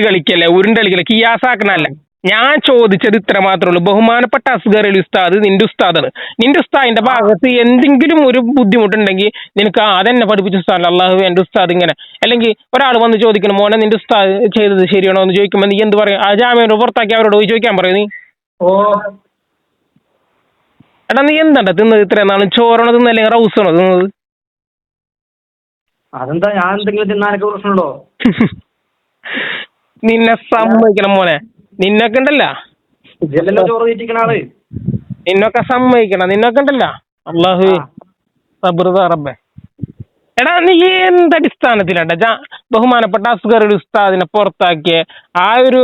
കളിക്കല്ലേ കിയാസാക്കണല്ല. ഞാൻ ചോദിച്ചത് ഇത്ര മാത്രമേ ഉള്ളൂ. ബഹുമാനപ്പെട്ട അസ്ഗർ അലി ഉസ്താദ് നിന്റെ ഉസ്താദാണ്. നിന്റെ ഉസ്താദിന്റെ ഭാഗത്ത് എന്തെങ്കിലും ഒരു ബുദ്ധിമുട്ടുണ്ടെങ്കിൽ നിനക്ക് അതെന്നെ പഠിപ്പിച്ച ഉസ്താദ് അള്ളാഹു എന്റെ ഉസ്താദ് ഇങ്ങനെ, അല്ലെങ്കിൽ ഒരാൾ വന്ന് ചോദിക്കണം മോനെ നിന്റെ ഉസ്താദ് ചെയ്തത് ശരിയാണോ എന്ന് ചോദിക്കുമ്പോൾ നീ എന്ത് പറയും? ആ ജാമ്യം പുറത്താക്കി അവരോട് പോയി ചോദിക്കാൻ പറയും നീ. എടാ നീ എന്താ തിന്നത് ഇത്രയും നാളും? ചോറാണോ തിന്നത് അല്ലെങ്കിൽ റൗസാണോ തിന്നത്? അതെന്താ ഞാൻ എന്തെങ്കിലും തിന്നാനൊക്കെ പ്രശ്നമുണ്ടോ? നിന്നെ സമ്മതിക്കണം മോനെ. നിന്നൊക്കെ ഉണ്ടല്ല, നിന്നൊക്കെ സമ്മതിക്കണം. നിന്നൊക്കെ ഉണ്ടല്ല അള്ളാഹു റബ്ബേ. എടാ നീ എന്തടിസ്ഥാനത്തിലാ ബഹുമാനപ്പെട്ട അസ്ഗർ അലി ഉസ്താദിനെ പുറത്താക്കിയ ആ ഒരു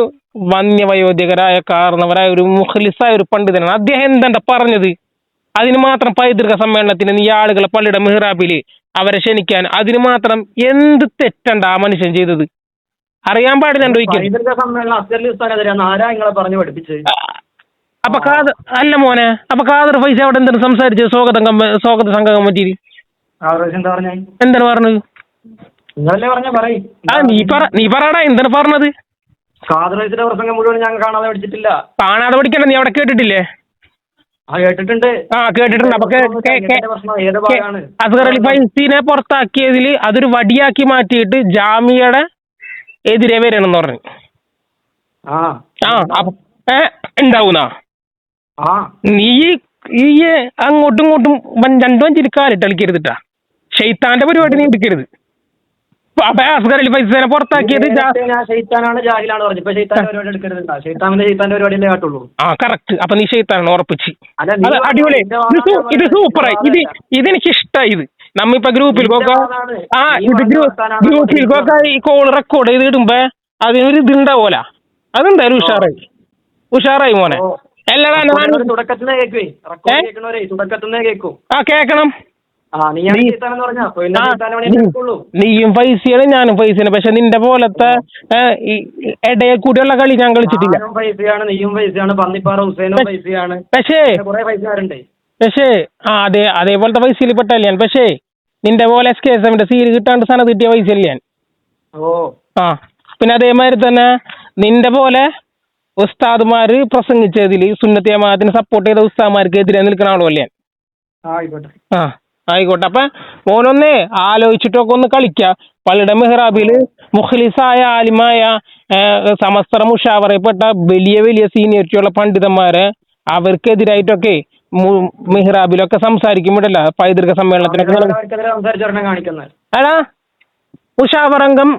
വന്യവയോധികരായ കാരണവരായ ഒരു മുഖ്ലിസായ ഒരു പണ്ഡിതനാണ്. അദ്ദേഹം എന്താ പറഞ്ഞത്? അതിന് മാത്രം പൈതൃക സമ്മേളനത്തിന് നീ ആളുകളെ പള്ളിയുടെ മെഹ്റാബില് അവരെ ക്ഷണിക്കാൻ അതിന് മാത്രം എന്ത് തെറ്റണ്ട ആ മനുഷ്യൻ ചെയ്തത്? അറിയാൻ പാടില്ല. അപ്പൊ അല്ല മോനെ, അപ്പൊ ഖാദർ ഫൈസ അവിടെ എന്താണ് സംസാരിച്ചത്? സ്വാഗത സംഘ കമ്മിറ്റിയിൽ എന്താണ് പറഞ്ഞത്? നീ പറയടാ, എന്താണ് പറഞ്ഞത്? പ്രസംഗം മുഴുവൻ ഞാൻ കാണാതെ പഠിച്ചിട്ടില്ല. കാണാതെ പഠിക്കണ്ട, നീ അവിടെ കേട്ടിട്ടില്ലേ? കേട്ടിട്ടുണ്ട്. അപ്പൊ അസ്ഗർ അലി ഫൈസിനെ പുറത്താക്കിയതിൽ അതൊരു വടിയാക്കി മാറ്റിയിട്ട് ജാമിയയുടെ എതിരെ വരണമെന്ന് പറഞ്ഞു. ഉണ്ടാവുന്ന നീ ഈ അങ്ങോട്ടും ഇങ്ങോട്ടും രണ്ടും അഞ്ചിൽ കാലിട്ട് കളിക്കരുതിട്ടാ. ഷെയ്ത്താന്റെ പരിപാടി നീ എടുക്കരുത്. അസ്ഗർ അലി ഫൈസിനെ പുറത്താക്കിയത് കറക്റ്റ്. അപ്പൊ നീ ഷെയ്ത്താനാണ് ഉറപ്പിച്ച്. അടിപൊളി, ഇത് സൂപ്പറായി. ഇതെനിക്ക് ഇഷ്ടമായി. ഇത് നമ്മിപ്പോ ഗ്രൂപ്പിൽക്കൊക്കെ ഈ കോൾ റെക്കോർഡ് ചെയ്ത് ഇടുമ്പോ അതിനൊരു ഇതുണ്ടാവൂല. അതെന്തായാലും ഉഷാറായി മോനെ. കേക്കണം. നീയും പൈസയാണ് ഞാനും പൈസയാണ്. പക്ഷെ നിന്റെ പോലത്തെ ഇടയെ കൂടിയുള്ള കളി ഞാൻ കളിച്ചിട്ടില്ല. പക്ഷേ അതേപോലത്തെ പൈസയിൽ പെട്ടല്ല ഞാൻ. പക്ഷേ നിന്റെ പോലെ SKSM സീൽ കിട്ടാണ്ട് സാധനം കിട്ടിയ പൈസ ഇല്ല ഞാൻ. പിന്നെ അതേമാതിരി തന്നെ നിന്റെ പോലെ ഉസ്താദ്മാര് പ്രസംഗിച്ചതിൽ സുന്നത്ത് ജമാഅത്തിന് സപ്പോർട്ട് ചെയ്ത ഉസ്താദ്മാർക്ക് എതിരെ നിൽക്കുന്ന ആളുമല്ലേ? ആയിക്കോട്ടെ. ആ ആയിക്കോട്ടെ. അപ്പൊ മോനൊന്നേ ആലോചിച്ചിട്ടൊക്കെ ഒന്ന് കളിക്കുക. പള്ളിയുടെ മെഹ്റാബില് മുഖ്ലിസായ ആലിമായ സമസ്ത മുഷാവറയിൽപ്പെട്ട വലിയ വലിയ സീനിയറിറ്റി ഉള്ള പണ്ഡിതന്മാരെ അവർക്കെതിരായിട്ടൊക്കെ മെഹ്റാബിലൊക്കെ സംസാരിക്കുമ്പോഴല്ല പൈതൃക സമ്മേളനത്തിനൊക്കെ അതാ മുഷാവറംഗം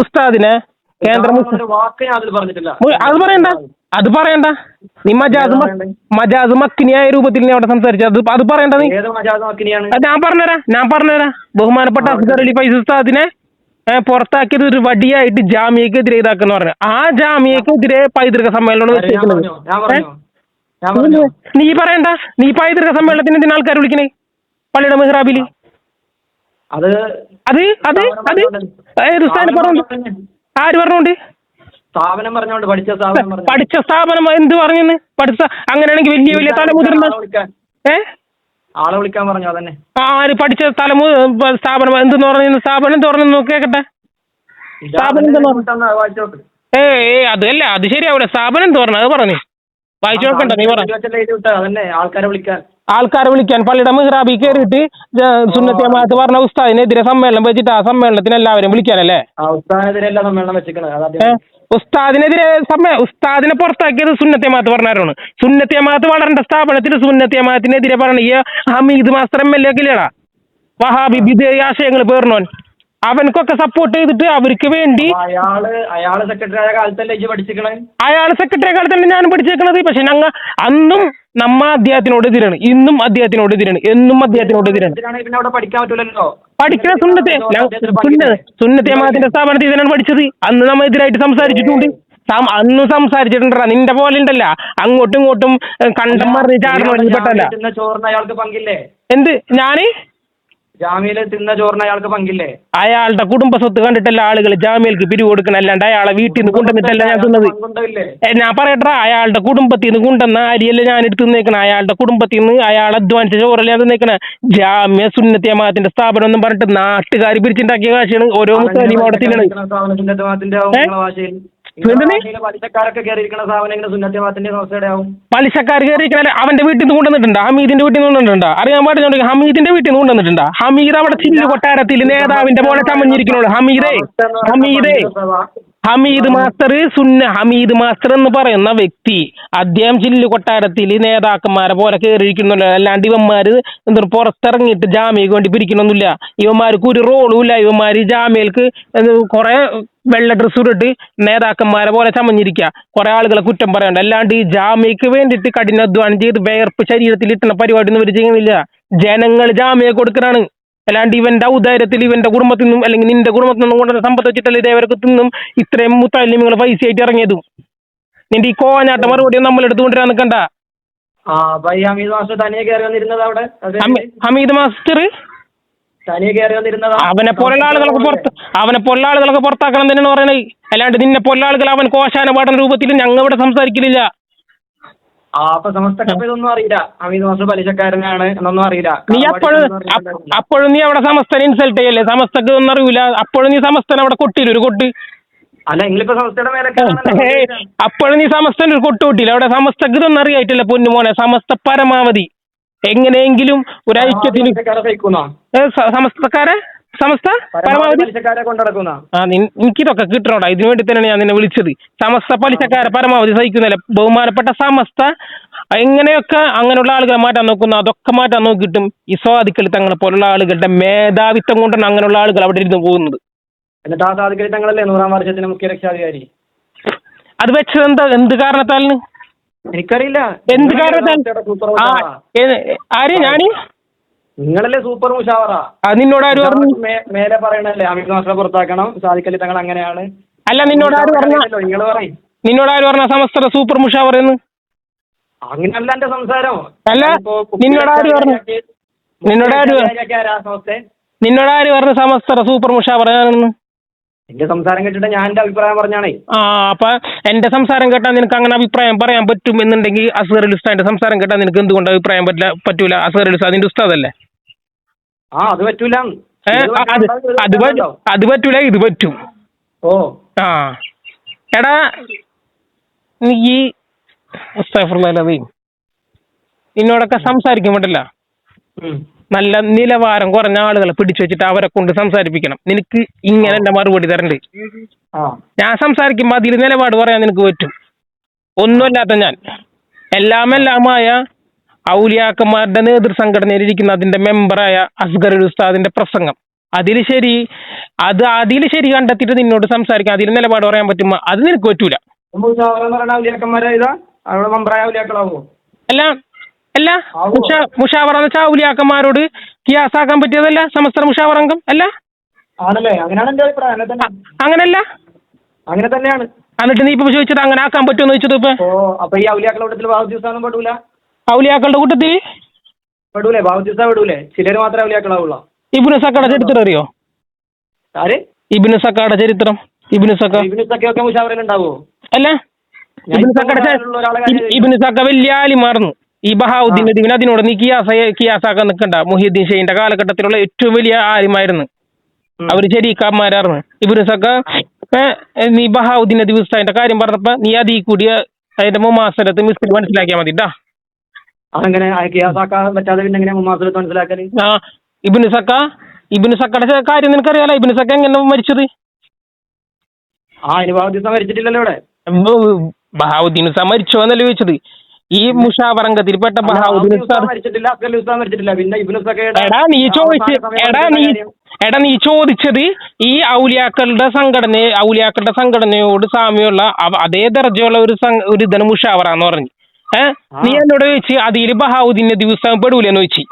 ഉസ്താദിനെ കേന്ദ്ര അത് പറയണ്ട നീ മജാസ് മക്കിനിയായ രൂപത്തിൽ നീ അവിടെ സംസാരിച്ചത് അത് പറയണ്ട നീ. ഞാൻ പറഞ്ഞുതരാ ബഹുമാനപ്പെട്ട അസ്ഗർ അലി ഫൈസി ഉസ്താദിനെ പുറത്താക്കിയത് ഒരു വടിയായിട്ട് ജാമ്യക്കെതിരെ ഇതാക്കുന്ന പറഞ്ഞു. ആ ജാമ്യക്കെതിരെ പൈതൃക സമ്മേളനം വെച്ചേക്കുന്നത് നീ പറയണ്ട. നീ പൈതൃക സമ്മേളനത്തിന് എന്തിനാ ആൾക്കാർ വിളിക്കണേ പള്ളിയുടെ മെഹ്റാബില്? അത് അത് അത് അത് ഏത് ഉസ്താദിനെ പറഞ്ഞു? ആര് പറഞ്ഞോണ്ട്? പഠിച്ച സ്ഥാപനം എന്ത് പറഞ്ഞെന്ന്? പഠിച്ച അങ്ങനെയാണെങ്കിൽ വലിയ വലിയ തലമുതിർന്ന ആളെ വിളിക്കാൻ പറഞ്ഞു. അതന്നെ ആര് പഠിച്ച സ്ഥാപനം എന്തെന്ന് പറഞ്ഞു? സ്ഥാപനം തുറന്നു കേക്കട്ടെ. സ്ഥാപനം അതല്ല, അത് ശരിയാവൂല. സ്ഥാപനം തുറന്നു അത് പറഞ്ഞു വായിച്ചു നോക്കണ്ട. നീ പറഞ്ഞു ആൾക്കാരെ വിളിക്കാൻ പള്ളിയുടെ മെഹ്റാബി കയറിയിട്ട് സുന്നത്ത് ജമാഅത്ത് പറഞ്ഞ ഉസ്താദിനെതിരെ സമ്മേളനം വെച്ചിട്ട് ആ സമ്മേളനത്തിന് എല്ലാവരും വിളിക്കാനല്ലേ? ഉസ്താദിനെതിരെ ഉസ്താദിനെ പുറത്താക്കിയത് സുന്നത്ത് ജമാഅത്ത് പറഞ്ഞവരാണ്. സുന്നത്ത് ജമാഅത്ത് വളരേണ്ട സ്ഥാപനത്തിൽ സുന്നത്ത് ജമാഅത്തിനെതിരെ പറഞ്ഞ ഈ ഹമീദ് മാസ്റ്റർ MLA ഒക്കെ ഇല്ലടാ വഹാബി വിധേയ ആശയങ്ങൾ പേർന്നോൻ. അവനക്കൊക്കെ സപ്പോർട്ട് ചെയ്തിട്ട് അവർക്ക് വേണ്ടി അയാള് സെക്രട്ടറി ആയ കാലത്തല്ലേ പഠിച്ചിരിക്കണേ? അയാള് സെക്രട്ടറി ആയ കാലത്തല്ലേ ഞാനും പഠിച്ചേക്കണത്. പക്ഷെ ഞങ്ങൾ അന്നും നമ്മ അദ്ദേഹത്തിനോട് എതിരാണ്, ഇന്നും അദ്ദേഹത്തിനോട് എതിരാണ്, എന്നും അദ്ദേഹത്തിനോട് എതിരാണ്. പഠിക്കുന്ന സുന്നത്തെ ജമാഅത്തിന്റെ സ്ഥാപനത്തിൽ ഇതിനാണ് പഠിച്ചത്. അന്ന് നമ്മ എതിരായിട്ട് സംസാരിച്ചിട്ടുണ്ട്. അന്ന് സംസാരിച്ചിട്ടുണ്ടാ. നിന്റെ പോലെ ഉണ്ടല്ല അങ്ങോട്ടും ഇങ്ങോട്ടും കണ്ടം മറിഞ്ഞ് ചാടണം പെട്ടല്ല. എന്ത് ഞാന് ജാമ്യയില് തിന്ന ചോറിന് അയാൾക്ക് പങ്കില്ലേ? അയാളുടെ കുടുംബ സ്വത്ത് കണ്ടിട്ടല്ല ആളുകൾ ജാമ്യക്ക് പിരിവ് കൊടുക്കണം. അല്ലാണ്ട് അയാളെ വീട്ടിൽ നിന്ന് കൊണ്ടുവന്നിട്ടല്ല ഞാൻ തിന്നത്. ഞാൻ പറയട്ടാ, അയാളുടെ കുടുംബത്തിൽ നിന്ന് കൊണ്ടുവന്ന അരിയല്ല ഞാൻ എടുത്ത് നിന്നേക്കണ. അയാളുടെ കുടുംബത്തിൽ നിന്ന് അയാൾ അധ്വാനിച്ച ചോറല്ല ഞാൻ തിന്നേക്കണ. ജാമ്യ സുന്നത്ത് ജമാഅത്തിന്റെ സ്ഥാപനം എന്നും പറഞ്ഞിട്ട് നാട്ടുകാർ പിരിച്ചുണ്ടാക്കിയ കാശാണ് ഓരോ മുസ്ലിം അവിടെ തിന്നണത്. പലിശക്കാർ കയറിയിരിക്കണ അവന്റെ വീട്ടിൽ നിന്ന് കൊണ്ടുവന്നിട്ടുണ്ടോ? ഹമീദിന്റെ വീട്ടിൽ നിന്ന് കൊണ്ടുവന്നിട്ടുണ്ടോ? അറിയാൻ പാടില്ല. ഹമീദിന്റെ വീട്ടിൽ നിന്ന് കൊണ്ടുവന്നിട്ടുണ്ടോ? ഹമീദ് അവിടെ ചില്ല് കൊട്ടാരത്തിൽ നേതാവിന്റെ പോലെ ചമഞ്ഞിരിക്കണോളൂ. ഹമീദ് മാസ്റ്റർ എന്ന് പറയുന്ന വ്യക്തി അദ്ദേഹം ചില്ല് കൊട്ടാരത്തിൽ നേതാക്കന്മാരെ പോലെ കയറിയിരിക്കുന്നുള്ളൂ. അല്ലാണ്ട് ഇവന്മാര് പുറത്തിറങ്ങിയിട്ട് ജാമ്യക്ക് വേണ്ടി പിരിക്കണമൊന്നുമില്ല. ഇവന്മാർക്ക് ഒരു റോളും ഇല്ല. ഇവന്മാര് ജാമ്യക്ക് കുറെ വെള്ള ഡ്രസ്സ് ഇട്ടിട്ട് നേതാക്കന്മാരെ പോലെ ചമഞ്ഞിരിക്കുക. കുറെ ആളുകളെ കുറ്റം പറയണ്ട. അല്ലാണ്ട് ഈ ജാമ്യക്ക് വേണ്ടിയിട്ട് കഠിനാധ്വാനം ചെയ്ത് വേർപ്പ് ശരീരത്തിൽ ഇട്ടുന്ന പരിപാടി ഒന്നും ഇവർ ചെയ്യുന്നില്ല. ജനങ്ങൾ ജാമ്യ കൊടുക്കണാണ്. അല്ലാണ്ട് ഇവന്റെ ഔദാര്യത്തിൽ ഇവന്റെ കുടുംബത്തിൽ നിന്നും അല്ലെങ്കിൽ നിന്റെ കുടുംബത്തിൽ നിന്നും കൊണ്ടുവന്ന സമ്പത്ത് വെച്ചിട്ടല്ല ഇതേവർക്ക് തിന്നും ഇത്രയും മുത്തല്ലിമുകൾ പൈസ ആയിട്ട് ഇറങ്ങിയതും. നിന്റെ ഈ കോഞ്ഞാട്ട മറുപടി നമ്മൾ എടുത്തുകൊണ്ടിരാൻ നിൽക്കണ്ട. ഹമീദ് മാസ്റ്റർ അവനെ പോലുള്ള ആളുകളൊക്കെ പുറത്താക്കണം തന്നെയാണ് പറയണത്. അല്ലാണ്ട് നിന്നെ പോലുള്ള ആളുകൾ അവൻ കോശാന പാടുന്ന രൂപത്തിൽ ഞങ്ങൾ ഇവിടെ സംസാരിക്കലില്ല. നീ അപ്പോഴും നീ അവിടെ സമസ്തനെ ഇൻസൾട്ട് ചെയ്യല്ലേ? സമസ്തക്ക് ഒന്നും അറിയില്ല. അപ്പോഴും നീ സമസ്തനെ അവിടെ കൊട്ടില്ല ഒരു കൊട്ട്. അപ്പോഴും നീ സമസ്തന് ഒരു കൊട്ട് കൊട്ടില്ല അവിടെ. സമസ്തക്ക് ഇതൊന്നും അറിയായിട്ടില്ല പൊന്നുമോനെ. സമസ്ത പരമാവധി എങ്ങനെയെങ്കിലും ഒരു ഐക്യത്തിന് സമസ്ത പരമാവധി എനിക്കിതൊക്കെ കിട്ടണോടാ. ഇതിനു വേണ്ടി തന്നെയാണ് ഞാൻ നിന്നെ വിളിച്ചത്. സമസ്ത പലിശക്കാരെ പരമാവധി സഹിക്കുന്നില്ല. ബഹുമാനപ്പെട്ട സമസ്ത എങ്ങനെയൊക്കെ അങ്ങനെയുള്ള ആളുകളെ മാറ്റാൻ നോക്കുന്നു അതൊക്കെ മാറ്റാൻ നോക്കിയിട്ടും ഈ സ്വാദിക്കൽ തങ്ങളെ പോലുള്ള ആളുകളുടെ മേധാവിത്വം കൊണ്ടാണ് അങ്ങനെയുള്ള ആളുകൾ അവിടെ ഇരുന്ന് പോകുന്നത്. എന്നിട്ട് ആ സ്വാദിക്കൽ തങ്ങളല്ലേ 100-ാം വർഷത്തിന് മുഖ്യ രക്ഷാധികാരി? അത് വെച്ചത് എന്ത് കാരണത്താലിന് എനിക്കറിയില്ല. എന്ത് കാരണത്താൽ? ആര്? ഞാന്? നിങ്ങളല്ലേ സൂപ്പർ മുഷാവറ? നിന്നോട് ആര് പറഞ്ഞു? മേലെ പറയണല്ലേ ഹമീദ് മാസ്റ്ററെ പുറത്താക്കണം, സാദിഖലി തങ്ങൾ അങ്ങനെയാണ്. അല്ല നിന്നോട് ആര് പറഞ്ഞു? നിന്നോട് ആര് പറഞ്ഞ സമസ്ത സൂപ്പർ മുഷാവറ എന്ന്? അങ്ങനല്ല എന്റെ സംസാരം. അല്ല നിന്നോട് ആര് പറഞ്ഞു? നിന്നോട് ആര് പറഞ്ഞു സമസ്ത സൂപ്പർ മുഷാവറ എന്ന്? എന്റെ സംസാരം കേട്ടിട്ട് ഞാൻ എന്റെ അഭിപ്രായം പറഞ്ഞാണേ. അപ്പൊ എന്റെ സംസാരം കേട്ടാൽ നിനക്ക് അങ്ങനെ അഭിപ്രായം പറയാൻ പറ്റും എന്നുണ്ടെങ്കിൽ അസ്ഗർ അലി ഉസ്താദിന്റെ സംസാരം കേട്ടാൽ നിനക്ക് എന്തുകൊണ്ട് അഭിപ്രായം പറ്റൂല? അസ്ഗർ അലി ഉസ്താദിന്റെ ഉസ്താദല്ലേ? അത് പറ്റൂല. അത് പറ്റൂല, ഇത് പറ്റും. ഓ എടാ നീ നിന്നോടൊക്കെ സംസാരിക്കാൻ പറ്റില്ല. നല്ല നിലവാരം കുറഞ്ഞ ആളുകളെ പിടിച്ചു വെച്ചിട്ട് അവരെ കൊണ്ട് സംസാരിപ്പിക്കണം. നിനക്ക് ഇങ്ങനെ എന്റെ മറുപടി തരണ്ട്. ഞാൻ സംസാരിക്കുമ്പോ അതിൽ നിലപാട് പറയാൻ നിനക്ക് പറ്റും. ഒന്നുമല്ലാത്ത ഞാൻ എല്ലാമായ ഔലിയാക്കന്മാരുടെ നേതൃസംഘടനയിൽ ഇരിക്കുന്ന അതിന്റെ മെമ്പറായ അസ്ഗർ ഉസ്താദിന്റെ പ്രസംഗം അതിൽ ശരി കണ്ടെത്തിയിട്ട് നിന്നോട് സംസാരിക്കാൻ അതിൽ നിലപാട് പറയാൻ പറ്റുമ്പോ അത് നിനക്ക് പറ്റൂല. അല്ല മുഷാവറ എന്ന് വെച്ചാൽ ഔലിയാക്കന്മാരോട് കിയാസാക്കാൻ പറ്റിയതല്ല സമസ്ത മുഷാവറ അംഗം അല്ല. അങ്ങനല്ല, അങ്ങനെ തന്നെയാണ്. എന്നിട്ട് നീ ഇപ്പൊ ചോദിച്ചത് അങ്ങനെ ആക്കാൻ പറ്റുമെന്ന് ചോദിച്ചത്. ഇപ്പൊ ഈ ഔലിയാക്കളുടെ കൂട്ടത്തിൽ പെടൂല? ഔലിയാക്കളുടെ കൂട്ടത്തിൽ പെടൂലേ? പെടൂലേ? ചിലര് മാത്രമേ ഔലിയാക്കളാവുള്ളൂ. ഇബ്നു സക്കയുടെ ചരിത്രം അറിയോ? ആര്? ഇബ്നു സക്കയുടെ ചരിത്രം. ഇബ്നു സക്കയൊക്കെ മുഷാവറയിൽ ഉണ്ടാവോ? അല്ല, ഇബ്നു സക്ക വലിയ ആലിമാർന്നു. ഈ ബഹാവുദ്ദീൻ നദീവിന് അതിനോട് നീ കിയാസാക്കാൻ നിൽക്കണ്ട. മുഹിയുദ്ദീൻ ഷെയ്ഖിന്റെ കാലഘട്ടത്തിലുള്ള ഏറ്റവും വലിയ ആലിമായിരുന്നു. അവര് ശരീക്കാന്മാരായിരുന്നു. ഇബ്നു സക്ക നീ ബഹാവുദ്ദീൻ നദീവ് ഉസ്താദിന്റെ കാര്യം പറഞ്ഞപ്പോ നീ അതിൽ കൂടി അതിന്റെ മുമാസലത്ത് മിസ്റ്റിൽ മനസ്സിലാക്കിയാൽ മതി. ഇബ്നു സക്കയുടെ കാര്യം നിനക്കറിയാലോ. ഇബ്നു സക്ക എങ്ങനെ മരിച്ചത്? മരിച്ചിട്ടില്ലല്ലോ ഇവിടെ. ബഹാവുദ്ദീൻ ഉസ്താദ് മരിച്ചോ എന്നല്ലേ ചോദിച്ചത്. ഈ മുഷാവറംഗത്തിൽപ്പെട്ട ബഹാവുദ്ദീൻ ഉസ്താദ് നീ ചോദിച്ചത് ഈ ഔലിയാക്കളുടെ സംഘടനയോട് സാമ്യമുള്ള അതേ ദർജയുള്ള ഒരു ഇതാണ് മുഷാവറ എന്ന് പറഞ്ഞു. നീ എന്നോട് ചോദിച്ചു അതിൽ ബഹാവുദ്ദീൻ നദീവ് ഉസ്താദ് പെടൂലെന്ന് ചോദിച്ചു.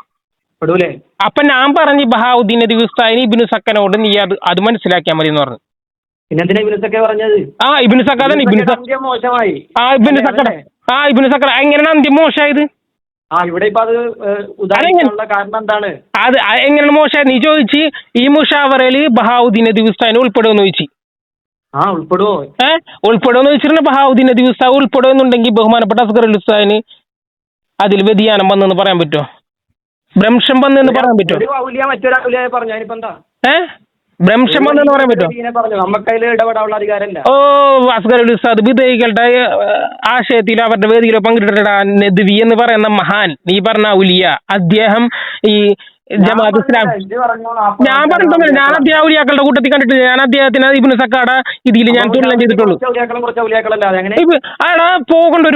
അപ്പൊ ഞാൻ പറഞ്ഞു ബഹാവുദ്ദീൻ നദീവ് ഉസ്താദിന് ഇബ്നു സക്കനോട് നീ അത് മനസ്സിലാക്കിയാൽ മതി എന്ന് പറഞ്ഞു. ഇബ്നു സക്ക എങ്ങനെയാണ് അന്ത്യം മോശമായത്? അത് എങ്ങനെയാണ് മോശമായത് നീ ചോദിച്ച്. ഈ മുഷാവറയില് ബഹാവുദ്ദീൻ നദീവ് ഉസ്താദിനെ ഉൾപ്പെടുമെന്ന് ചോദിച്ചു. ഉൾപ്പെടുമെന്ന് ചോദിച്ചിട്ടുണ്ട്. ബഹാവുദ്ദീൻ നദീവ് ഉസ്താദ് ഉൾപ്പെടുമെന്നുണ്ടെങ്കിൽ ബഹുമാനപ്പെട്ട അസ്ഗർ ഉസ്താദിന് അതിൽ വ്യതിയാനം വന്നെന്ന് പറയാൻ പറ്റുമോ? ഭ്രംശം വന്നെന്ന് പറയാൻ പറ്റുമോ? ഭ്രംശം വന്നെന്ന് പറയാൻ പറ്റുമോ? ഓ, അസ്ഗർ ഉസ്താദ് വിധേയികളുടെ ആശയത്തിൽ അവരുടെ വേദിയിലോ പങ്കിട്ടിട്ടാ നദ്വി എന്ന് പറയുന്ന മഹാൻ നീ പറഞ്ഞ ഔലിയ അദ്ദേഹം ഈ ജമാഅത്ത് ഇസ്ലാം ഞാൻ പറഞ്ഞിട്ടൊന്നുമില്ല. ഞാൻ അദ്ദേഹം ഔലിയാക്കളുടെ കൂട്ടത്തിൽ കണ്ടിട്ടില്ല. ഞാൻ അദ്ദേഹത്തിന് ഇബ്നു സക്കയുടെ ഇതിൽ ഞാൻ തുലനം ചെയ്തിട്ടുള്ളൂ. ആടാ പോകേണ്ട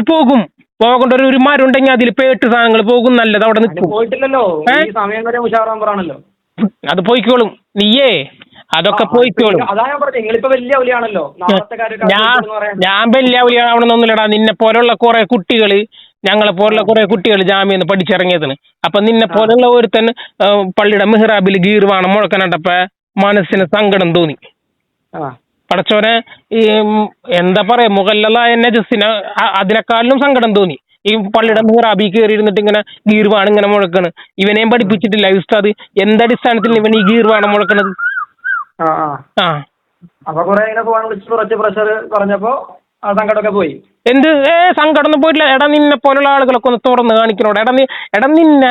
ഒരു മരം ഉണ്ടെങ്കിൽ അതിൽ പേട്ട് സാധനങ്ങൾ പോകും. നല്ലത് അവിടെ നിൽക്കും. അത് പോയിക്കോളും. നീയേ അതൊക്കെ പോയിക്കോളും. ഞാൻ വലിയ ഔലിയാവണമെന്നൊന്നുമില്ലടാ. നിന്നെ പോലുള്ള കുറെ കുട്ടികള് ഞങ്ങളെ പോലുള്ള കുറെ കുട്ടികൾ ജാമ്യന്ന് പഠിച്ചിറങ്ങിയതിന്. അപ്പൊ നിന്നെ പോലുള്ള ഒരുത്തൻ പള്ളിയുടെ മെഹ്റാബിൽ ഗീർവാണം മുഴക്കനട്ടപ്പ മനസ്സിന് സങ്കടം തോന്നി. പടച്ചോനെ ഈ എന്താ പറയാ മുഗല്ലലായ നജസിന് അതിനെക്കാളിലും സങ്കടം തോന്നി. ഈ പള്ളിയുടെ മെഹ്റാബി കയറി ഇരുന്നിട്ട് ഇങ്ങനെ ഗീർവാണം ഇങ്ങനെ മുഴക്കണ്. ഇവനെയും പഠിപ്പിച്ചിട്ടില്ല ഉസ്താദ്. എന്തടിസ്ഥാനത്തിൽ ഇവൻ ഈ ഗീർവാണം മുഴക്കണത്? എന്ത് സങ്കടമൊന്നും പോയിട്ടില്ല. എടാ നിന്നെ പോലുള്ള ആളുകളൊക്കെ ഒന്ന് തുറന്ന് കാണിക്കണോടെ. നിന്റെ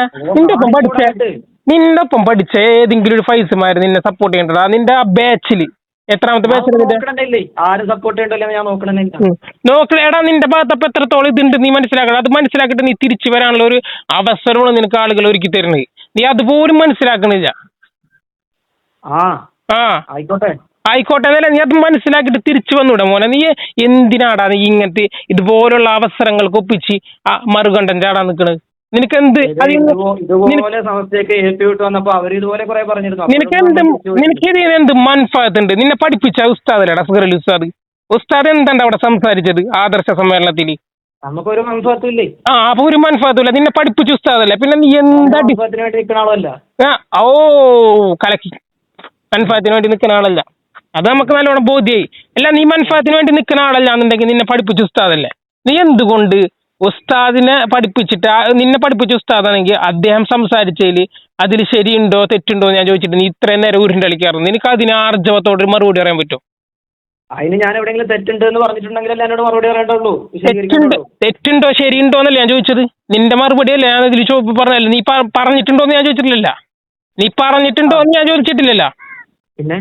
ഒപ്പം പഠിച്ച ഏതെങ്കിലും ഒരു ഫൈസുമാര് നിന്നെ സപ്പോർട്ട് ചെയ്യണ്ടടാ. നിന്റെ ആ ബാച്ചില് എത്രാമത്തെ ബാച്ചിൽ നോക്കണേടാ. നിന്റെ ഭാഗത്തപ്പോ എത്രത്തോളം ഇതുണ്ട് നീ മനസ്സിലാക്കണം. അത് മനസ്സിലാക്കിയിട്ട് നീ തിരിച്ചു വരാനുള്ള ഒരു അവസരമാണ് നിനക്ക് ആളുകൾ ഒരുക്കി തരുന്നത്. നീ അതുപോലും മനസ്സിലാക്കണില്ല. ആയിക്കോട്ടെ എന്നല്ല, നീ അത് മനസ്സിലാക്കിയിട്ട് തിരിച്ചു വന്നൂടെ മോനെ. നീ എന്തിനാടാ നീ ഇങ്ങനത്തെ ഇതുപോലുള്ള അവസരങ്ങൾക്ക് ഒപ്പിച്ച് മറുകണ്ഠൻ ചാടാൻ നിൽക്കണത്? നിനക്കെന്ത് എന്ത് മൻഫാത്തുണ്ട്? നിന്നെ പഠിപ്പിച്ച ഉസ്താദല്ലേടാ അസ്ഗർ അലി ഉസ്താദ്. ഉസ്താദ് എന്താണ് അവിടെ സംസാരിച്ചത് ആദർശ സമ്മേളനത്തിൽ? നമുക്കൊരു മൻഫാത്തുമില്ലേ? അപ്പൊ ഒരു മൻഫാത്തുമില്ല. നിന്നെ പഠിപ്പിച്ച ഉസ്താദല്ലേ. പിന്നെ നീ എന്താ കലക്കി മൻഫാത്തിന് വേണ്ടി നിൽക്കുന്ന ആളല്ല. അത് നമുക്ക് നല്ലോണം ബോധ്യായി. അല്ല, നീ മൻഫാത്തിന് വേണ്ടി നിൽക്കുന്ന ആളല്ല എന്നുണ്ടെങ്കിൽ നിന്നെ പഠിപ്പിച്ച ഉസ്താദല്ലേ. നീ എന്തുകൊണ്ട് ഉസ്താദിനെ പഠിപ്പിച്ചിട്ട് നിന്നെ പഠിപ്പിച്ച ഉസ്താദാണെങ്കിൽ അദ്ദേഹം സംസാരിച്ചതിൽ അതിൽ ശരിയുണ്ടോ തെറ്റുണ്ടോ ഞാൻ ചോദിച്ചിട്ട് നീ ഇത്രയും നേരം ഉരുണ്ട് കളിക്കാറുണ്ട്. നിനക്ക് അതിന് ആർജവത്തോട് മറുപടി പറയാൻ പറ്റുമോ? അതിന് ഞാൻ എവിടെയെങ്കിലും തെറ്റുണ്ട് എന്ന് പറഞ്ഞിട്ടുണ്ടെങ്കിൽ എന്നോട് മറുപടി പറയേണ്ടുള്ളൂ. തെറ്റുണ്ടോ ശരിയുണ്ടോ എന്നല്ലേ ഞാൻ ചോദിച്ചത്. നിന്റെ മറുപടി അല്ലേ ഞാൻ ഇതിൽ പറഞ്ഞല്ലോ. നീ പറഞ്ഞിട്ടുണ്ടോ എന്ന് ഞാൻ ചോദിച്ചിട്ടില്ലല്ലോ. നീ പറഞ്ഞിട്ടുണ്ടോ എന്ന് ഞാൻ ചോദിച്ചിട്ടില്ലല്ലോ. പിന്നെ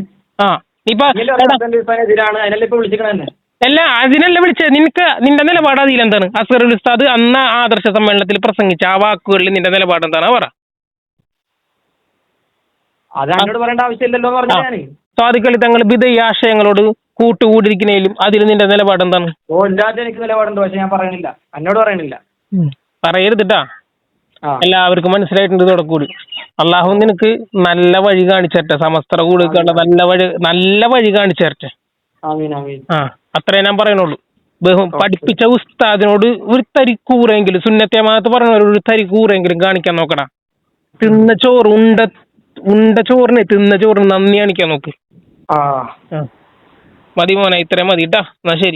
നീ അതിനല്ലേ ഇപ്പൊ വിളിച്ചിരിക്കണേ. അല്ല അതിനല്ല വിളിച്ചത്. നിന്റെ നിലപാട് അതിലെന്താണ്? അസ്ഹറുൽ ഉസ്താദ് അന്ന് ആദർശ സമ്മേളനത്തിൽ പ്രസംഗിച്ച ആ വാക്കുകളിൽ നിന്റെ നിലപാട് എന്താണ്? പറ. അത് എന്നോട് പറയേണ്ട ആവശ്യമില്ലല്ലോ എന്ന് പറഞ്ഞു ഞാന്. സാദിഖ് അലി തങ്ങൾ ബിദഈ ആശയങ്ങളോട് കൂട്ടുകൂടിയിരിക്കുന്നതിലും അതിൽ നിന്റെ നിലപാട് എന്താണ്? ഓ ഇല്ലാതെ എനിക്ക് നിലപാടുണ്ട്, പക്ഷെ ഞാൻ പറയണില്ല, എന്നോട് പറയണില്ല. പറയരുതിട്ടാ, എല്ലാവർക്കും മനസ്സിലായിട്ടുണ്ട്. തുടക്കൂടി അള്ളാഹു നിനക്ക് നല്ല വഴി കാണിച്ചു തരട്ടെ, സമസ്ത കൂടിക്കാനുള്ള നല്ല വഴി കാണിച്ചു തരട്ടെ. അത്രേ ഞാൻ പറയണുള്ളൂ. പഠിപ്പിച്ച ഉസ്താദിനോട് ഒരു തരി കൂറെങ്കിലും, സുന്നത്തെ ജമാഅത്ത് പറഞ്ഞവരോട് ഒരു തരി കൂറെങ്കിലും കാണിക്കാൻ നോക്കടാ. തിന്ന ചോറ് ഉണ്ട ചോറിന് നന്ദി കാണിക്കാൻ നോക്ക്. മതി മോനെ, ഇത്രയും മതി കേട്ടാ. എന്നാ ശരി.